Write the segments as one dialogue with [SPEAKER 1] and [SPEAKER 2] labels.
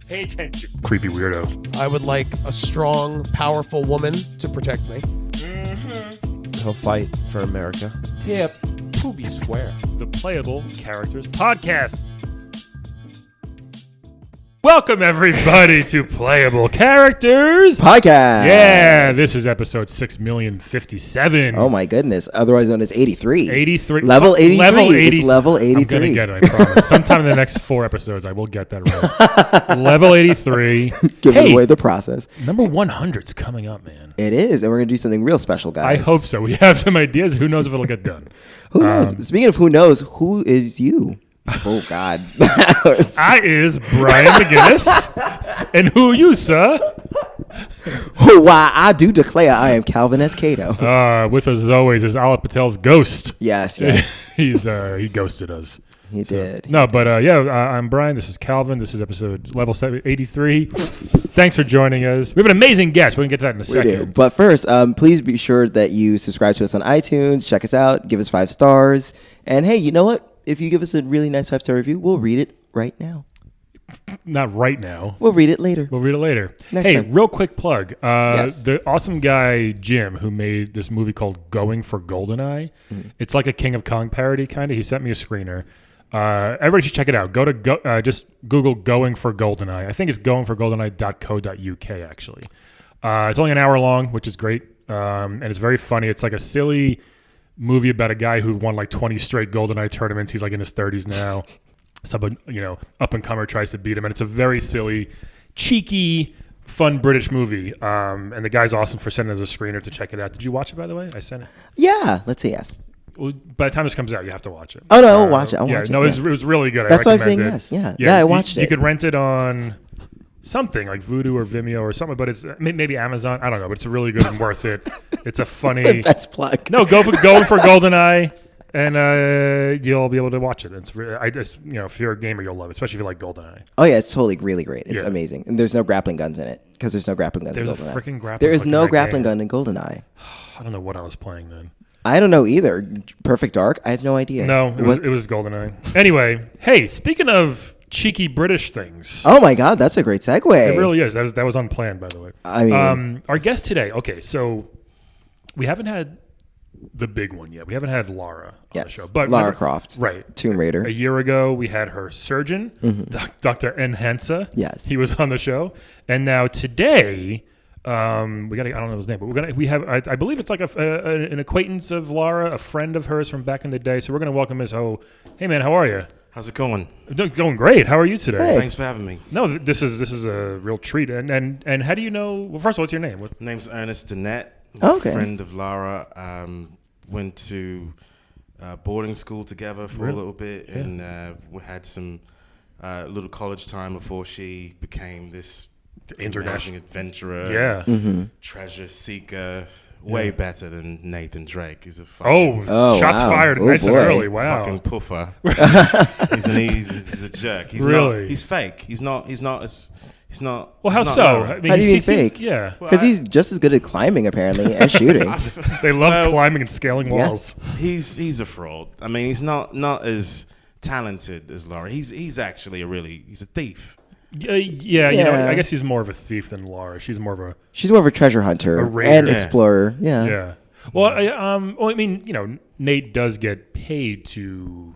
[SPEAKER 1] Pay attention, creepy weirdo.
[SPEAKER 2] I would like a strong, powerful woman to protect me.
[SPEAKER 3] He'll fight for America.
[SPEAKER 1] Yeah, Poopy Square. The Playable Characters Podcast. Welcome, everybody, to Playable Characters
[SPEAKER 4] Podcast.
[SPEAKER 1] Yeah, this is episode 6,057.
[SPEAKER 4] Oh my goodness. Otherwise known as 83.
[SPEAKER 1] 83.
[SPEAKER 4] Level 83.
[SPEAKER 1] Level 80.
[SPEAKER 4] It's level 83.
[SPEAKER 1] I'm going to get it, I promise. Sometime in the next 4 episodes, I will get that right. Level 83.
[SPEAKER 4] Giving away the process.
[SPEAKER 1] Number 100's coming up, man.
[SPEAKER 4] It is, and we're going to do something real special, guys.
[SPEAKER 1] I hope so. We have some ideas. Who knows if it'll get done?
[SPEAKER 4] Who knows? Speaking of who knows, who is you? Oh, God.
[SPEAKER 1] I is Brian McGinnis. And who you, sir?
[SPEAKER 4] Why, I do declare I am Calvin S. Cato.
[SPEAKER 1] With us as always is Ala Patel's ghost.
[SPEAKER 4] Yes.
[SPEAKER 1] He ghosted us.
[SPEAKER 4] He did.
[SPEAKER 1] No, but I'm Brian. This is Calvin. This is episode level 83. Thanks for joining us. We have an amazing guest. We can get to that in a second.
[SPEAKER 4] We do. But first, please be sure that you subscribe to us on iTunes. Check us out. Give us 5 stars. And hey, you know what? If you give us a really nice 5-star review, we'll read it right now.
[SPEAKER 1] Not right now.
[SPEAKER 4] We'll read it later.
[SPEAKER 1] Next time. Real quick plug.
[SPEAKER 4] Yes.
[SPEAKER 1] The awesome guy, Jim, who made this movie called Going for Goldeneye. It's like a King of Kong parody, kind of. He sent me a screener. Everybody should check it out. Just Google Going for Goldeneye. I think it's goingforgoldeneye.co.uk, actually. It's only an hour long, which is great. And it's very funny. It's like a silly movie about a guy who won like 20 straight GoldenEye tournaments. He's like in his 30s now. Someone, up and comer tries to beat him, and it's a very silly, cheeky, fun British movie. And the guy's awesome for sending us a screener to check it out. Did you watch it, by the way? I sent it.
[SPEAKER 4] Yeah, let's say yes.
[SPEAKER 1] Well, by the time this comes out, you have to watch it.
[SPEAKER 4] Oh no, I'll watch it. I'll watch it.
[SPEAKER 1] No, it was really good.
[SPEAKER 4] That's why I'm saying
[SPEAKER 1] recommend
[SPEAKER 4] yes. Yeah, I watched it.
[SPEAKER 1] You could rent it on something like Vudu or Vimeo or something, but it's maybe Amazon. I don't know, but it's really good and worth it. It's a funny
[SPEAKER 4] The best plug.
[SPEAKER 1] No, go for GoldenEye, and you'll be able to watch it. It's if you're a gamer, you'll love it, especially if you like GoldenEye.
[SPEAKER 4] Oh yeah, it's totally really great. It's amazing, and there's no grappling guns in it because there's no grappling guns.
[SPEAKER 1] There's
[SPEAKER 4] in
[SPEAKER 1] a
[SPEAKER 4] GoldenEye.
[SPEAKER 1] freaking grappling.
[SPEAKER 4] There is
[SPEAKER 1] hook
[SPEAKER 4] no
[SPEAKER 1] in that
[SPEAKER 4] grappling
[SPEAKER 1] game.
[SPEAKER 4] gun in GoldenEye.
[SPEAKER 1] I don't know what I was playing then.
[SPEAKER 4] I don't know either. Perfect Dark. I have no idea.
[SPEAKER 1] No, it was GoldenEye. Anyway, hey, speaking of cheeky British things.
[SPEAKER 4] Oh my God, that's a great segue.
[SPEAKER 1] It really is. That was unplanned, by the way.
[SPEAKER 4] I mean,
[SPEAKER 1] our guest today. Okay, so we haven't had the big one yet. We haven't had Lara on the show, but
[SPEAKER 4] Lara Croft,
[SPEAKER 1] right?
[SPEAKER 4] Tomb Raider.
[SPEAKER 1] A year ago, we had her surgeon, Dr. Enhansa.
[SPEAKER 4] Yes,
[SPEAKER 1] he was on the show, and now today. We got I don't know his name, but we have I believe it's like an acquaintance of Lara, a friend of hers from back in the day. So we're going to welcome Ms. Ho. Hey man, how are you?
[SPEAKER 5] How's it going?
[SPEAKER 1] Going great. How are you today?
[SPEAKER 4] Hey.
[SPEAKER 5] Thanks for having me.
[SPEAKER 1] No, this is a real treat. And how do you know? Well, first of all, what's your name?
[SPEAKER 5] My name's Ernest Danette.
[SPEAKER 4] Okay.
[SPEAKER 5] Friend of Lara. Went to boarding school together for a little bit, and we had some little college time before she became this international adventurer, treasure seeker, way better than Nathan Drake. He's a fucking
[SPEAKER 1] shots fired nice and early. Wow,
[SPEAKER 5] fucking puffer. he's a jerk. He's fake. He's not.
[SPEAKER 1] Well, how so?
[SPEAKER 5] Lara.
[SPEAKER 1] I mean,
[SPEAKER 4] how do you mean fake?
[SPEAKER 1] Yeah,
[SPEAKER 4] because he's just as good at climbing apparently and shooting.
[SPEAKER 1] They love climbing and scaling walls.
[SPEAKER 5] He's a fraud. I mean, he's not as talented as Lara. He's actually he's a thief.
[SPEAKER 1] I guess he's more of a thief than Lara. She's more of a
[SPEAKER 4] treasure hunter and explorer. Yeah.
[SPEAKER 1] Well, I mean, Nate does get paid to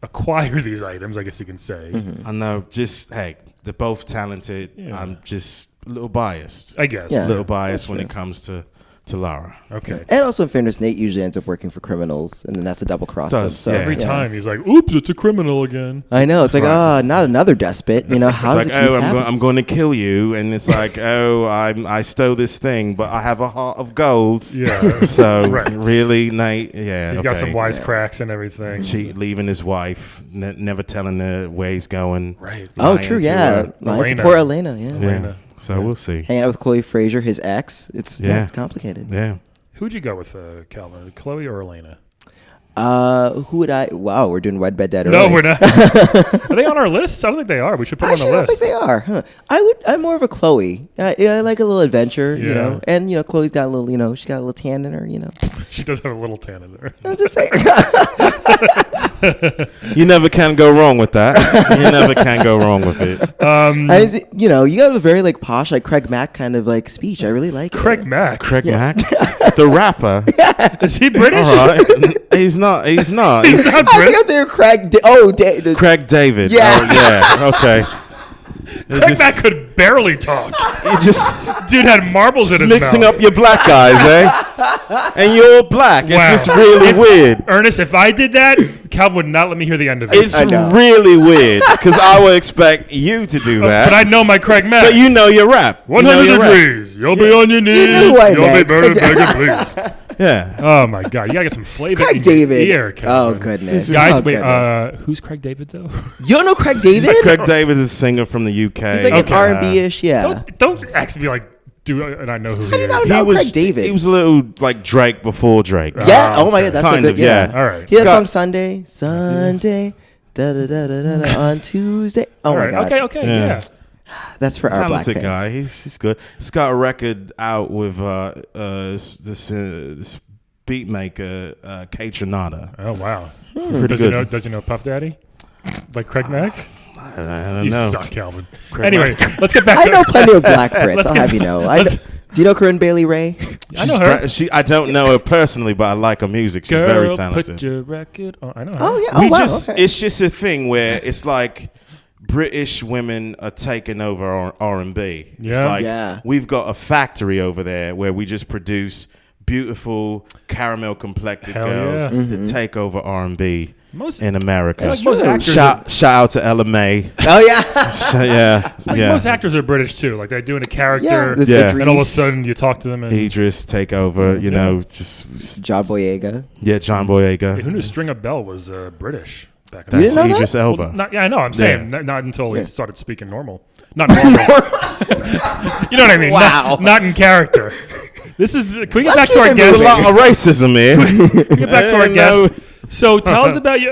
[SPEAKER 1] acquire these items, I guess you can say.
[SPEAKER 5] I know. They're both talented. Yeah. I'm just a little biased.
[SPEAKER 1] I guess.
[SPEAKER 5] A little biased when it comes to Lara.
[SPEAKER 1] Okay.
[SPEAKER 4] And also, in fairness, Nate usually ends up working for criminals, and then that's a double cross them. So,
[SPEAKER 1] every time he's like, "Oops, it's a criminal again."
[SPEAKER 4] I know. It's like, not another despot. How does it keep happening?
[SPEAKER 5] I'm going to kill you, and it's like, I stole this thing, but I have a heart of gold.
[SPEAKER 1] Yeah.
[SPEAKER 5] So really, Nate. Yeah.
[SPEAKER 1] He's got some wisecracks and everything.
[SPEAKER 5] Leaving his wife, never telling her where he's going.
[SPEAKER 1] Right.
[SPEAKER 4] Oh, true. Yeah. Lying to poor Elena. Yeah.
[SPEAKER 5] Elena. So we'll see.
[SPEAKER 4] Hanging out with Chloe Fraser, his ex. It's complicated.
[SPEAKER 5] Yeah.
[SPEAKER 1] Who'd you go with, Calvin? Chloe or Elena?
[SPEAKER 4] Who would I? Wow, we're doing Red Bed Dead.
[SPEAKER 1] No, we're not. Are they on our list? I don't think they are. We should put them on the list.
[SPEAKER 4] I don't think they are. Huh. I'm more of a Chloe. I like a little adventure, and Chloe's got a little, she's got a little tan in her,
[SPEAKER 1] She does have a little tan in there.
[SPEAKER 4] I'm just saying.
[SPEAKER 5] You never can go wrong with that. You never can go wrong with it.
[SPEAKER 4] You know, you have a very like posh, like Craig Mack kind of like speech. I really like
[SPEAKER 1] Craig
[SPEAKER 4] it.
[SPEAKER 1] Mack.
[SPEAKER 5] Craig Mack, the rapper.
[SPEAKER 1] Is he British?
[SPEAKER 5] All right. He's not.
[SPEAKER 1] He's not
[SPEAKER 4] I
[SPEAKER 1] British.
[SPEAKER 4] think they're Craig.
[SPEAKER 5] Craig David.
[SPEAKER 4] Yeah.
[SPEAKER 5] Oh, yeah. Okay.
[SPEAKER 1] Craig Mack could barely talk.
[SPEAKER 5] You just
[SPEAKER 1] Dude had marbles in his
[SPEAKER 5] mixing
[SPEAKER 1] mouth.
[SPEAKER 5] up your black guys, eh? And you're black. It's
[SPEAKER 1] Wow.
[SPEAKER 5] just really weird.
[SPEAKER 1] Ernest, if I did that, Cal would not let me hear the end of it.
[SPEAKER 5] It's really weird because I would expect you to do that.
[SPEAKER 1] But I know my Craig Mack.
[SPEAKER 5] But you know your rap.
[SPEAKER 1] 100 degrees. You'll be on your knees.
[SPEAKER 4] You know who I
[SPEAKER 1] You'll
[SPEAKER 4] meant.
[SPEAKER 1] be begging, please.
[SPEAKER 5] Yeah.
[SPEAKER 1] Oh my God, you gotta get some flavor
[SPEAKER 4] Craig
[SPEAKER 1] in
[SPEAKER 4] David.
[SPEAKER 1] your ear, Calvin.
[SPEAKER 4] Oh goodness,
[SPEAKER 1] Guys,
[SPEAKER 4] oh,
[SPEAKER 1] wait.
[SPEAKER 4] goodness.
[SPEAKER 1] Who's Craig David though?
[SPEAKER 4] You don't know Craig David?
[SPEAKER 5] Craig David is a singer from the UK.
[SPEAKER 4] He's like an R&B-ish, yeah.
[SPEAKER 1] Don't actually be like, and I know who he is.
[SPEAKER 4] I know Craig David.
[SPEAKER 5] He was a little like Drake before Drake.
[SPEAKER 4] Yeah. Oh my God, that's
[SPEAKER 5] Kind
[SPEAKER 4] so
[SPEAKER 5] of,
[SPEAKER 4] good. Yeah.
[SPEAKER 5] yeah.
[SPEAKER 1] All right.
[SPEAKER 4] He had that song Sunday, da da da da da on Tuesday. Oh
[SPEAKER 1] All
[SPEAKER 4] my
[SPEAKER 1] right.
[SPEAKER 4] God.
[SPEAKER 1] Okay. Yeah.
[SPEAKER 4] That's for our black
[SPEAKER 5] Talented
[SPEAKER 4] fans.
[SPEAKER 5] guy. He's good. He's got a record out with this beat maker, K Tronada.
[SPEAKER 1] Oh wow.
[SPEAKER 5] Pretty
[SPEAKER 1] Does
[SPEAKER 5] good.
[SPEAKER 1] he know Puff Daddy? Like Craig Mack?
[SPEAKER 5] I don't
[SPEAKER 1] You
[SPEAKER 5] know.
[SPEAKER 1] suck, Calvin.
[SPEAKER 5] Craig
[SPEAKER 1] Anyway,
[SPEAKER 5] Mack.
[SPEAKER 1] let's get back
[SPEAKER 4] I
[SPEAKER 1] to
[SPEAKER 4] know plenty of black Brits.
[SPEAKER 1] Let's
[SPEAKER 4] I'll
[SPEAKER 1] get-
[SPEAKER 4] have you know.
[SPEAKER 1] let's-
[SPEAKER 4] Do you know Corinne Bailey Ray?
[SPEAKER 1] I know her.
[SPEAKER 5] I don't know her personally, but I like her music. She's
[SPEAKER 1] Girl,
[SPEAKER 5] very talented.
[SPEAKER 1] put your record on. I know her.
[SPEAKER 4] Oh yeah. Oh wow. Okay.
[SPEAKER 5] It's just a thing where it's like British women are taking over R&B. It's
[SPEAKER 1] Yeah.
[SPEAKER 5] like
[SPEAKER 4] Yeah.
[SPEAKER 5] we've got a factory over there where we just produce beautiful caramel complected
[SPEAKER 1] Hell
[SPEAKER 5] girls
[SPEAKER 1] yeah.
[SPEAKER 5] that take over R&B
[SPEAKER 1] Most
[SPEAKER 5] in America.
[SPEAKER 1] Like most actors
[SPEAKER 5] Shout out to Ella May.
[SPEAKER 4] Oh yeah.
[SPEAKER 5] Yeah.
[SPEAKER 1] most actors are British too. Like they're doing a
[SPEAKER 4] Yeah.
[SPEAKER 1] character,
[SPEAKER 4] This
[SPEAKER 5] Yeah.
[SPEAKER 1] and all of a
[SPEAKER 4] Idris,
[SPEAKER 1] sudden you talk to them and
[SPEAKER 5] Idris take over, you know, just
[SPEAKER 4] John Boyega.
[SPEAKER 5] yeah, John Boyega.
[SPEAKER 1] who knew Stringer Bell was British back in
[SPEAKER 5] That's
[SPEAKER 4] didn't know that?
[SPEAKER 5] Idris Elba.
[SPEAKER 1] Well, I know. I'm saying
[SPEAKER 5] Yeah.
[SPEAKER 1] not until he started speaking normal. Not normal. You know what I mean?
[SPEAKER 4] Wow.
[SPEAKER 1] Not in character. This is. Can we get
[SPEAKER 4] Let's
[SPEAKER 1] back to our
[SPEAKER 4] keep it
[SPEAKER 5] There's
[SPEAKER 1] guest?
[SPEAKER 5] a lot of racism here.
[SPEAKER 1] Get back to our guest. So tell us about you.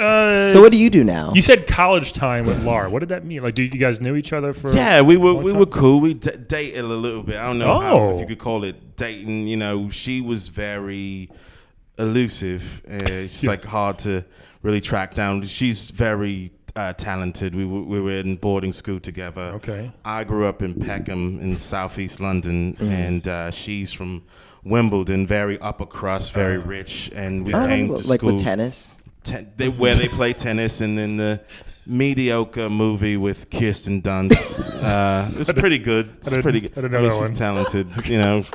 [SPEAKER 4] So what do you do now?
[SPEAKER 1] You said college time with Lara. What did that mean? Like, do you guys knew each other for?
[SPEAKER 5] Yeah, we
[SPEAKER 1] long
[SPEAKER 5] were
[SPEAKER 1] time?
[SPEAKER 5] cool. We dated a little bit. I don't know
[SPEAKER 1] Oh.
[SPEAKER 5] if you could call it dating. You know, she was very elusive. She's like hard to really track down. She's very talented. We were in boarding school together.
[SPEAKER 1] Okay.
[SPEAKER 5] I grew up in Peckham in southeast London, and she's from Wimbledon, very upper crust, very rich, and we came to
[SPEAKER 4] like
[SPEAKER 5] school
[SPEAKER 4] with tennis.
[SPEAKER 5] where they play tennis, and then the mediocre movie with Kirsten Dunst. It was pretty good. It's pretty good.
[SPEAKER 1] I didn't know
[SPEAKER 5] I mean,
[SPEAKER 1] that
[SPEAKER 5] she's
[SPEAKER 1] one.
[SPEAKER 5] talented, you know.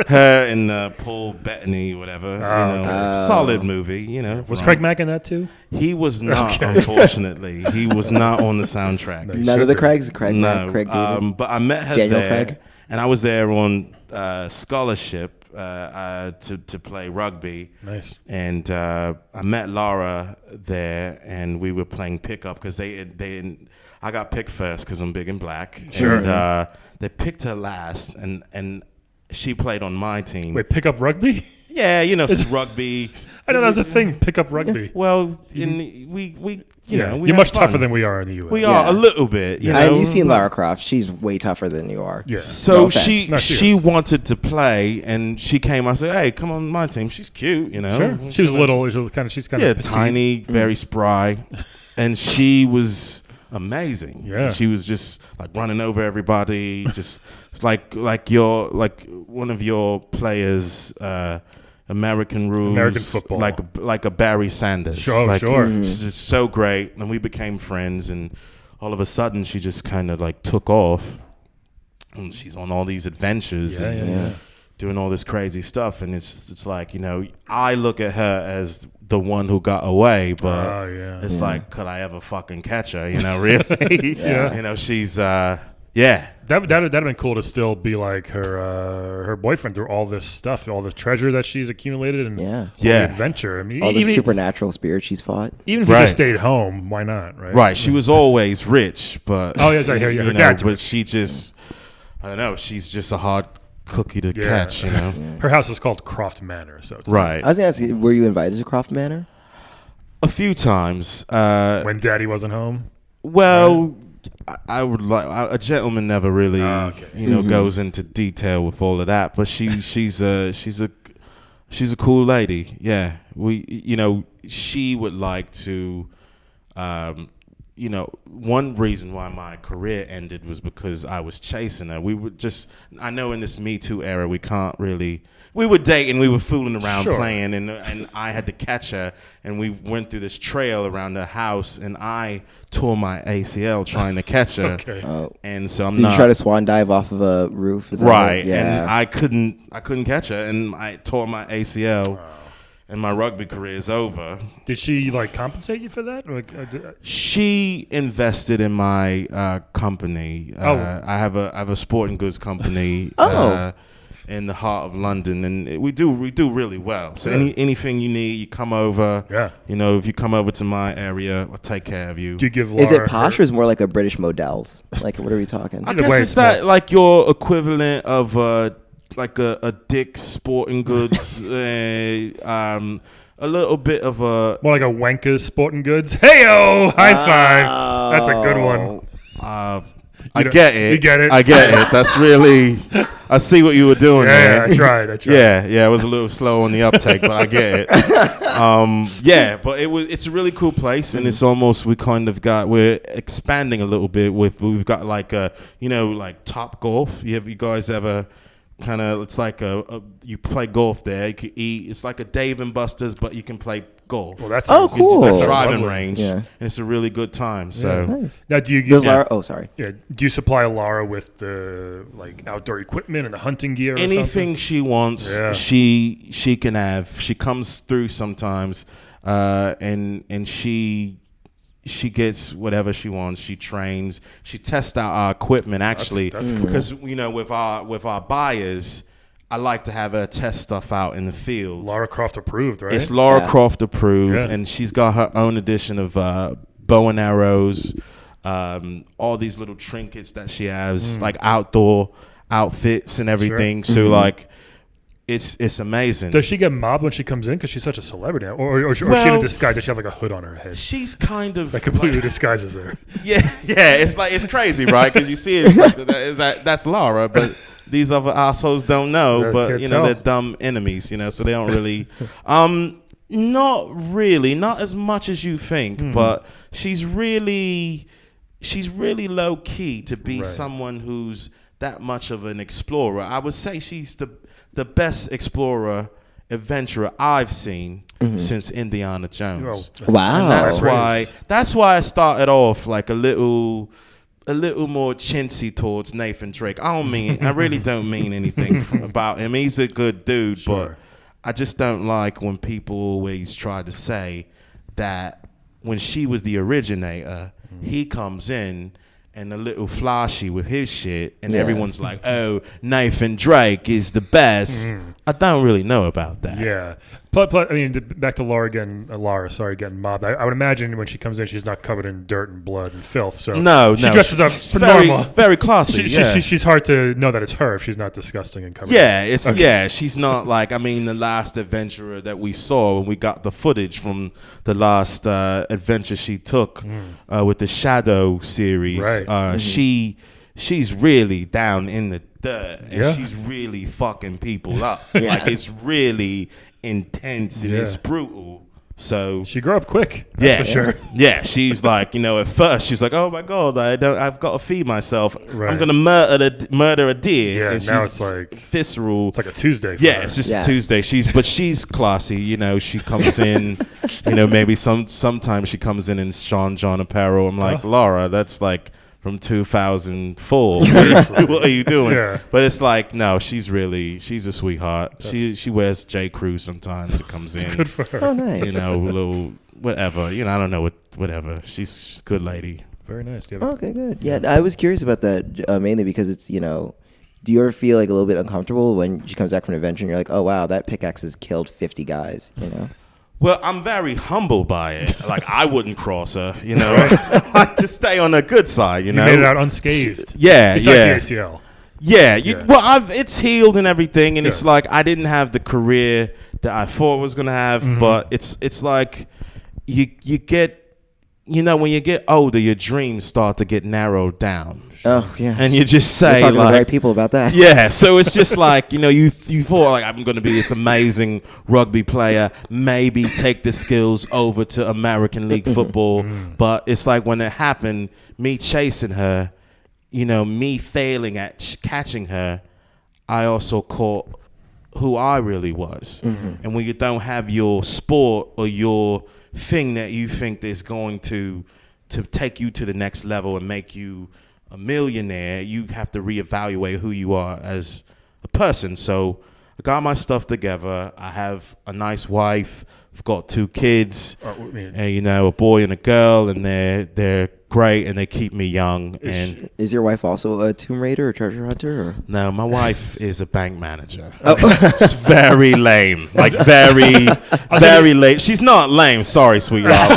[SPEAKER 5] Her and Paul Bettany, whatever. You know,
[SPEAKER 1] okay.
[SPEAKER 5] solid movie. You know,
[SPEAKER 1] Was
[SPEAKER 5] Ron-
[SPEAKER 1] Craig Mack in that too?
[SPEAKER 5] He was not, unfortunately. He was not on the soundtrack.
[SPEAKER 4] None of the Craigs. Craig Mack, Craig David.
[SPEAKER 5] But I met her
[SPEAKER 4] Daniel
[SPEAKER 5] there,
[SPEAKER 4] Craig.
[SPEAKER 5] and I was there on scholarship to play rugby.
[SPEAKER 1] Nice.
[SPEAKER 5] And I met Lara there, and we were playing pickup because I got picked first because I'm big and black.
[SPEAKER 1] Sure.
[SPEAKER 5] And they picked her last, and she played on my team.
[SPEAKER 1] Wait, pick up rugby?
[SPEAKER 5] Yeah, you know, rugby.
[SPEAKER 1] I know that was a thing. Pick up rugby.
[SPEAKER 5] Well, we you know, we
[SPEAKER 1] you're
[SPEAKER 5] had
[SPEAKER 1] much
[SPEAKER 5] fun.
[SPEAKER 1] tougher than we are in the U.S.
[SPEAKER 5] We are a little bit. You know?
[SPEAKER 4] And you've seen Lara Croft. She's way tougher than you are.
[SPEAKER 1] Yeah.
[SPEAKER 5] So
[SPEAKER 4] No offense.
[SPEAKER 5] she
[SPEAKER 1] No,
[SPEAKER 5] she
[SPEAKER 1] is.
[SPEAKER 5] wanted to play, and she came. I said, "Hey, come on my team. She's cute, you know."
[SPEAKER 1] Sure. She was little. She's kind
[SPEAKER 5] Yeah,
[SPEAKER 1] of petite.
[SPEAKER 5] tiny, very spry, and she was amazing.
[SPEAKER 1] Yeah.
[SPEAKER 5] She was just like running over everybody, just like one of your players. American rules,
[SPEAKER 1] American football.
[SPEAKER 5] like a Barry Sanders.
[SPEAKER 1] Sure,
[SPEAKER 5] like,
[SPEAKER 1] sure.
[SPEAKER 5] She's just so great, and we became friends. And all of a sudden, she just kind of like took off, and she's on all these adventures and doing all this crazy stuff. And it's like, you know, I look at her as the one who got away, but it's like, could I ever fucking catch her? You know, really?
[SPEAKER 1] Yeah.
[SPEAKER 5] You know, she's
[SPEAKER 1] That'd have been cool to still be like her boyfriend through all this stuff, all the treasure that she's accumulated, and all the adventure. I mean,
[SPEAKER 4] all the
[SPEAKER 1] even,
[SPEAKER 4] supernatural spirits she's fought.
[SPEAKER 1] even if you just stayed home, why not? Right.
[SPEAKER 5] Right. She was always rich, but
[SPEAKER 1] Oh, yes, I hear you. Her
[SPEAKER 5] you know,
[SPEAKER 1] dad's
[SPEAKER 5] but
[SPEAKER 1] rich.
[SPEAKER 5] she just, I don't know. She's just a hard cookie to catch, you know.
[SPEAKER 1] Her house is called Croft Manor, so it's
[SPEAKER 5] Right.
[SPEAKER 4] I was gonna ask you, were you invited to Croft Manor?
[SPEAKER 5] A few times.
[SPEAKER 1] like when Daddy wasn't home.
[SPEAKER 5] Well, I would like a gentleman never really, you know, goes into detail with all of that. But she's a She's a cool lady. Yeah, she would like to. One reason why my career ended was because I was chasing her. I know in this Me Too era, we were dating, we were fooling around, playing, and I had to catch her, and we went through this trail around her house, and I tore my ACL trying to catch her.
[SPEAKER 1] Okay.
[SPEAKER 5] And so
[SPEAKER 4] Did you try to swan dive off of a roof? Is that
[SPEAKER 5] right.
[SPEAKER 4] Yeah.
[SPEAKER 5] And I couldn't catch her, and I tore my ACL. Wow. And my rugby career is over.
[SPEAKER 1] Did she compensate you for that?
[SPEAKER 5] She invested in my company. I have a sporting goods company in the heart of London, and we do really well. So anything you need, you come over. Yeah. If you come over to my area, I'll take care of you.
[SPEAKER 1] Do you give?
[SPEAKER 4] Is it posh or is it more like a British Models? Like, what are we talking?
[SPEAKER 5] I guess it's that like your equivalent of like a Dick's Sporting Goods, a little bit of a...
[SPEAKER 1] More like a Wenka's Sporting Goods. Hey-o! High five! That's a good one.
[SPEAKER 5] I get it.
[SPEAKER 1] You get it.
[SPEAKER 5] I get it. That's really... I see what you were doing there.
[SPEAKER 1] Yeah, I tried.
[SPEAKER 5] Yeah, it was a little slow on the uptake, but I get it. But it's a really cool place, and it's almost, we're expanding a little bit we've got like Top Golf. You guys ever... kind of, it's like you play golf there. You can eat. It's like a Dave and Buster's, but you can play golf.
[SPEAKER 1] Well, that's
[SPEAKER 4] cool.
[SPEAKER 5] It's a driving range. Yeah. And it's a really good time. So
[SPEAKER 4] nice.
[SPEAKER 1] Now, do you?
[SPEAKER 4] Does Lara? Oh, sorry.
[SPEAKER 1] Yeah. Do you supply Lara with the outdoor equipment and the hunting gear? Or
[SPEAKER 5] anything
[SPEAKER 1] something?
[SPEAKER 5] she wants, she can have. She comes through sometimes, and she gets whatever she wants. She trains. She tests out our equipment actually,
[SPEAKER 1] that's cool.
[SPEAKER 5] Because with our buyers, I like to have her test stuff out in the field.
[SPEAKER 1] Lara Croft approved, right?
[SPEAKER 5] It's Lara Croft approved, and she's got her own edition of bow and arrows, all these little trinkets that she has, like outdoor outfits and everything. Sure. So It's amazing.
[SPEAKER 1] Does she get mobbed when she comes in because she's such a celebrity? Or is she in a disguise? Does she have like a hood on her head?
[SPEAKER 5] She's kind of...
[SPEAKER 1] that completely disguises her.
[SPEAKER 5] Yeah. It's crazy, right? Because you see it's like, that's Lara, but these other assholes don't know.
[SPEAKER 1] Yeah,
[SPEAKER 5] but, they're dumb enemies, so they don't really... not really. Not as much as you think, but she's really low-key to be someone who's that much of an explorer. I would say she's the best explorer, adventurer I've seen since Indiana Jones.
[SPEAKER 1] Oh,
[SPEAKER 4] wow.
[SPEAKER 5] And that's why I started off like a little more chintzy towards Nathan Drake. I really don't mean anything about him. He's a good dude, but I just don't like when people always try to say that when she was the originator, he comes in and a little flashy with his shit, and everyone's like, "Oh, Nathan Drake is the best." I don't really know about that.
[SPEAKER 1] Yeah. I mean, back to Lara again. Lara, sorry, getting mobbed. I would imagine when she comes in, she's not covered in dirt and blood and filth. So she dresses up for normal.
[SPEAKER 5] Very classy.
[SPEAKER 1] She's hard to know that it's her if she's not disgusting and covered.
[SPEAKER 5] Yeah, she's not like. I mean, the last adventurer that we saw, when we got the footage from the last adventure she took with the Shadow series. Right. She's really down in the dirt, and she's really fucking people up. Like, it's really intense and it's brutal. So
[SPEAKER 1] she grew up quick. That's for sure.
[SPEAKER 5] Yeah, she's like, at first she's like, "Oh my god, I've got to feed myself.
[SPEAKER 1] Right.
[SPEAKER 5] I'm gonna murder a deer."
[SPEAKER 1] Yeah,
[SPEAKER 5] and
[SPEAKER 1] now
[SPEAKER 5] she's
[SPEAKER 1] it's like
[SPEAKER 5] visceral.
[SPEAKER 1] It's like a Tuesday. For her.
[SPEAKER 5] It's just a Tuesday. She's classy. She comes in. Maybe sometimes she comes in Sean John apparel. I'm like, Lara, that's like from 2004. What are you doing? Yeah. But it's like, no, she's a sweetheart. She wears J. Crew sometimes. It comes in.
[SPEAKER 1] Good for her.
[SPEAKER 4] Oh, nice.
[SPEAKER 5] Little whatever. I don't know whatever. She's a good lady.
[SPEAKER 1] Very nice.
[SPEAKER 4] Okay, good. Yeah, I was curious about that mainly because it's do you ever feel like a little bit uncomfortable when she comes back from an adventure and you're like, oh wow, that pickaxe has killed 50 guys?
[SPEAKER 5] Well, I'm very humbled by it. Like, I wouldn't cross her, I like to stay on the good side, You
[SPEAKER 1] made it out unscathed.
[SPEAKER 5] Besides
[SPEAKER 1] the ACL.
[SPEAKER 5] It's healed and everything, and it's like I didn't have the career that I thought I was gonna have, but it's like you get, when you get older, your dreams start to get narrowed down.
[SPEAKER 4] Oh yeah.
[SPEAKER 3] And you just
[SPEAKER 4] We're
[SPEAKER 3] say
[SPEAKER 4] talking to the
[SPEAKER 3] like,
[SPEAKER 4] right people about that.
[SPEAKER 3] yeah, so it's just like, you thought like I'm going to be this amazing rugby player, maybe take the skills over to American League football, but it's like when it happened, me chasing her, me failing at catching her, I also caught who I really was. And when you don't have your sport or your thing that you think is going to take you to the next level and make you a millionaire, you have to reevaluate who you are as a person. So I got my stuff together. I have a nice wife. I've got 2 kids, and a boy and a girl, and they're great, and they keep me young. And
[SPEAKER 4] Is your wife also a Tomb Raider or treasure hunter? Or?
[SPEAKER 3] no, my wife is a bank manager. It's very lame, like very lame. She's not lame, sorry, sweetheart,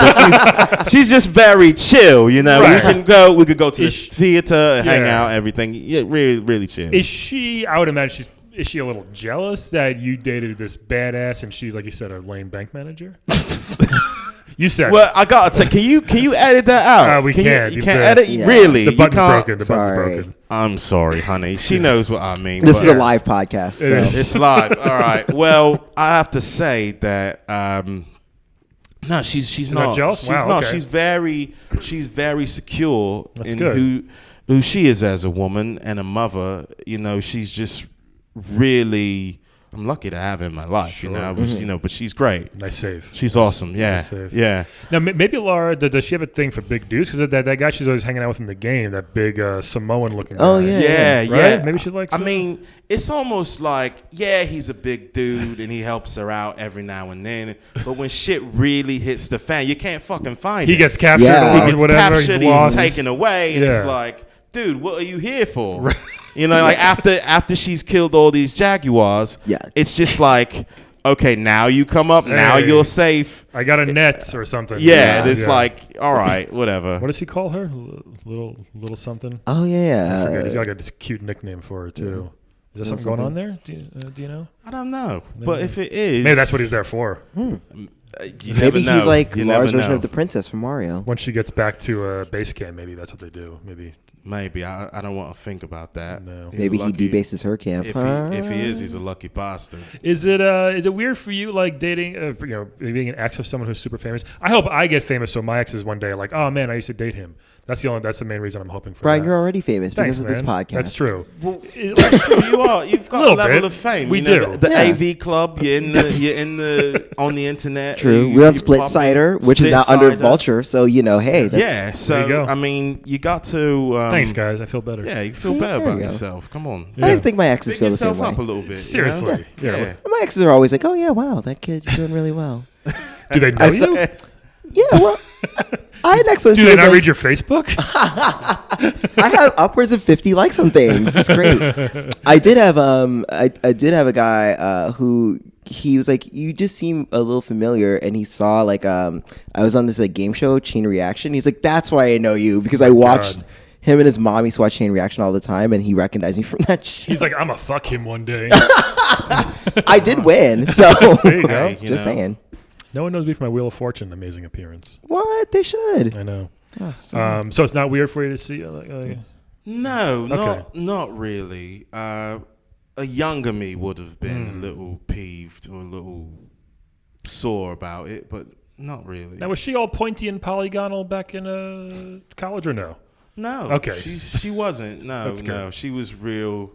[SPEAKER 3] but she's just very chill. Right. We could go to the theater and hang out, everything. Yeah, really, really chill.
[SPEAKER 1] Is she? I would imagine Is she a little jealous that you dated this badass and she's, like you said, a lame bank manager? You said.
[SPEAKER 3] Well, I gotta say, can you edit that out?
[SPEAKER 1] We can't.
[SPEAKER 3] You can't edit.
[SPEAKER 4] Yeah.
[SPEAKER 3] Really?
[SPEAKER 1] The button's broken. The button's broken.
[SPEAKER 3] I'm sorry, honey. She knows what I mean.
[SPEAKER 4] This is a live podcast. So.
[SPEAKER 3] It's live. All right. Well, I have to say that. No, she's not
[SPEAKER 1] jealous.
[SPEAKER 3] She's
[SPEAKER 1] wow,
[SPEAKER 3] not.
[SPEAKER 1] okay.
[SPEAKER 3] She's very secure
[SPEAKER 1] That's
[SPEAKER 3] in
[SPEAKER 1] good.
[SPEAKER 3] who she is as a woman and a mother. She's just really. I'm lucky to have her in my life.
[SPEAKER 1] Sure.
[SPEAKER 3] But she's great.
[SPEAKER 1] Nice save.
[SPEAKER 3] She's awesome. Yeah,
[SPEAKER 1] Nice save.
[SPEAKER 3] yeah.
[SPEAKER 1] Now, maybe Lara, does she have a thing for big dudes? Because that guy she's always hanging out with in the game, that big Samoan-looking guy.
[SPEAKER 4] Oh, yeah.
[SPEAKER 3] Yeah.
[SPEAKER 1] Maybe she likes
[SPEAKER 3] I mean, it's almost like, he's a big dude and he helps her out every now and then. But when shit really hits the fan, you can't fucking find
[SPEAKER 1] he
[SPEAKER 3] it.
[SPEAKER 1] gets captured
[SPEAKER 4] Yeah.
[SPEAKER 1] or
[SPEAKER 3] He gets
[SPEAKER 1] whatever.
[SPEAKER 3] captured,
[SPEAKER 1] He's lost.
[SPEAKER 3] taken away, and
[SPEAKER 1] Yeah.
[SPEAKER 3] it's like, dude, what are you here for? Like after she's killed all these jaguars, it's just like, okay, now you come up, now
[SPEAKER 1] Hey.
[SPEAKER 3] you're safe.
[SPEAKER 1] I got a net or something.
[SPEAKER 3] Yeah, it's like, all right, whatever.
[SPEAKER 1] What does he call her? Little something?
[SPEAKER 4] Oh,
[SPEAKER 1] I
[SPEAKER 4] yeah.
[SPEAKER 1] forget. He's got like this cute nickname for her, too. Is there something going on there? Do you know?
[SPEAKER 3] I don't know, but if it is,
[SPEAKER 1] Maybe that's what he's there for.
[SPEAKER 3] You
[SPEAKER 4] Maybe
[SPEAKER 3] never know.
[SPEAKER 4] he's like
[SPEAKER 3] You
[SPEAKER 4] Lara's
[SPEAKER 3] never
[SPEAKER 4] version
[SPEAKER 3] know.
[SPEAKER 4] of the princess from Mario.
[SPEAKER 1] Once she gets back to base camp, maybe that's what they do.
[SPEAKER 3] Maybe I don't want to think about that.
[SPEAKER 1] No.
[SPEAKER 3] He's
[SPEAKER 4] Maybe he
[SPEAKER 3] lucky.
[SPEAKER 4] debases her camp.
[SPEAKER 3] If he is, he's a lucky bastard.
[SPEAKER 1] Is it weird for you, like dating, being an ex of someone who's super famous? I hope I get famous so my ex is one day like, oh man, I used to date him. That's the main reason I'm hoping for.
[SPEAKER 4] Brian,
[SPEAKER 1] that.
[SPEAKER 4] you're already famous
[SPEAKER 1] Thanks,
[SPEAKER 4] because of this
[SPEAKER 1] man.
[SPEAKER 4] podcast.
[SPEAKER 1] That's true.
[SPEAKER 3] Well, you are. You've got a
[SPEAKER 1] Little
[SPEAKER 3] level
[SPEAKER 1] bit.
[SPEAKER 3] of fame.
[SPEAKER 1] We
[SPEAKER 3] you know,
[SPEAKER 1] do.
[SPEAKER 3] The
[SPEAKER 4] Yeah.
[SPEAKER 3] AV club. You're in the on the internet.
[SPEAKER 4] True.
[SPEAKER 3] You-
[SPEAKER 4] We're on
[SPEAKER 3] you
[SPEAKER 4] Split
[SPEAKER 3] pop-
[SPEAKER 4] Cider, which is now under
[SPEAKER 3] Split-Cider.
[SPEAKER 4] Vulture. So, hey. That's,
[SPEAKER 3] Yeah.
[SPEAKER 1] There
[SPEAKER 3] So
[SPEAKER 1] you go.
[SPEAKER 3] I mean, you got to.
[SPEAKER 1] Thanks, guys. I feel better.
[SPEAKER 3] Yeah, you feel
[SPEAKER 4] See,
[SPEAKER 3] better
[SPEAKER 4] there you
[SPEAKER 3] about
[SPEAKER 4] go.
[SPEAKER 3] yourself. Come on.
[SPEAKER 1] Yeah.
[SPEAKER 4] I don't think my exes
[SPEAKER 3] Pick
[SPEAKER 4] feel the same
[SPEAKER 3] yourself
[SPEAKER 4] way.
[SPEAKER 3] up a little bit.
[SPEAKER 1] Seriously.
[SPEAKER 3] You know?
[SPEAKER 1] Yeah.
[SPEAKER 4] My exes are always like, oh, yeah, wow, that kid's doing really well.
[SPEAKER 1] Do they know you?
[SPEAKER 4] Yeah, well, I had an ex when
[SPEAKER 1] Do
[SPEAKER 4] she
[SPEAKER 1] they
[SPEAKER 4] was
[SPEAKER 1] not
[SPEAKER 4] like,
[SPEAKER 1] read your Facebook?
[SPEAKER 4] I have upwards of 50 likes on things. It's great. I did have I did have a guy who he was like, you just seem a little familiar, and he saw like I was on this like game show, Chain Reaction. He's like, that's why I know you, because I watched
[SPEAKER 1] God.
[SPEAKER 4] him and his mom used to watch Chain Reaction all the time, and he recognized me from that show.
[SPEAKER 1] He's like, I'm gonna fuck him one day.
[SPEAKER 4] I did win, so
[SPEAKER 1] There you go.
[SPEAKER 3] Hey, you
[SPEAKER 4] just
[SPEAKER 3] know.
[SPEAKER 4] saying.
[SPEAKER 1] No one knows me for my Wheel of Fortune amazing appearance.
[SPEAKER 4] What? They should.
[SPEAKER 1] I know.
[SPEAKER 4] Oh, sorry.
[SPEAKER 1] So it's not weird for you to see.
[SPEAKER 3] No,
[SPEAKER 1] Okay.
[SPEAKER 3] not really. A younger me would have been a little peeved or a little sore about it, but not really.
[SPEAKER 1] Now was she all pointy and polygonal back in college or no?
[SPEAKER 3] No.
[SPEAKER 1] Okay.
[SPEAKER 3] She wasn't. No,
[SPEAKER 1] That's
[SPEAKER 3] no.
[SPEAKER 1] good.
[SPEAKER 3] She was real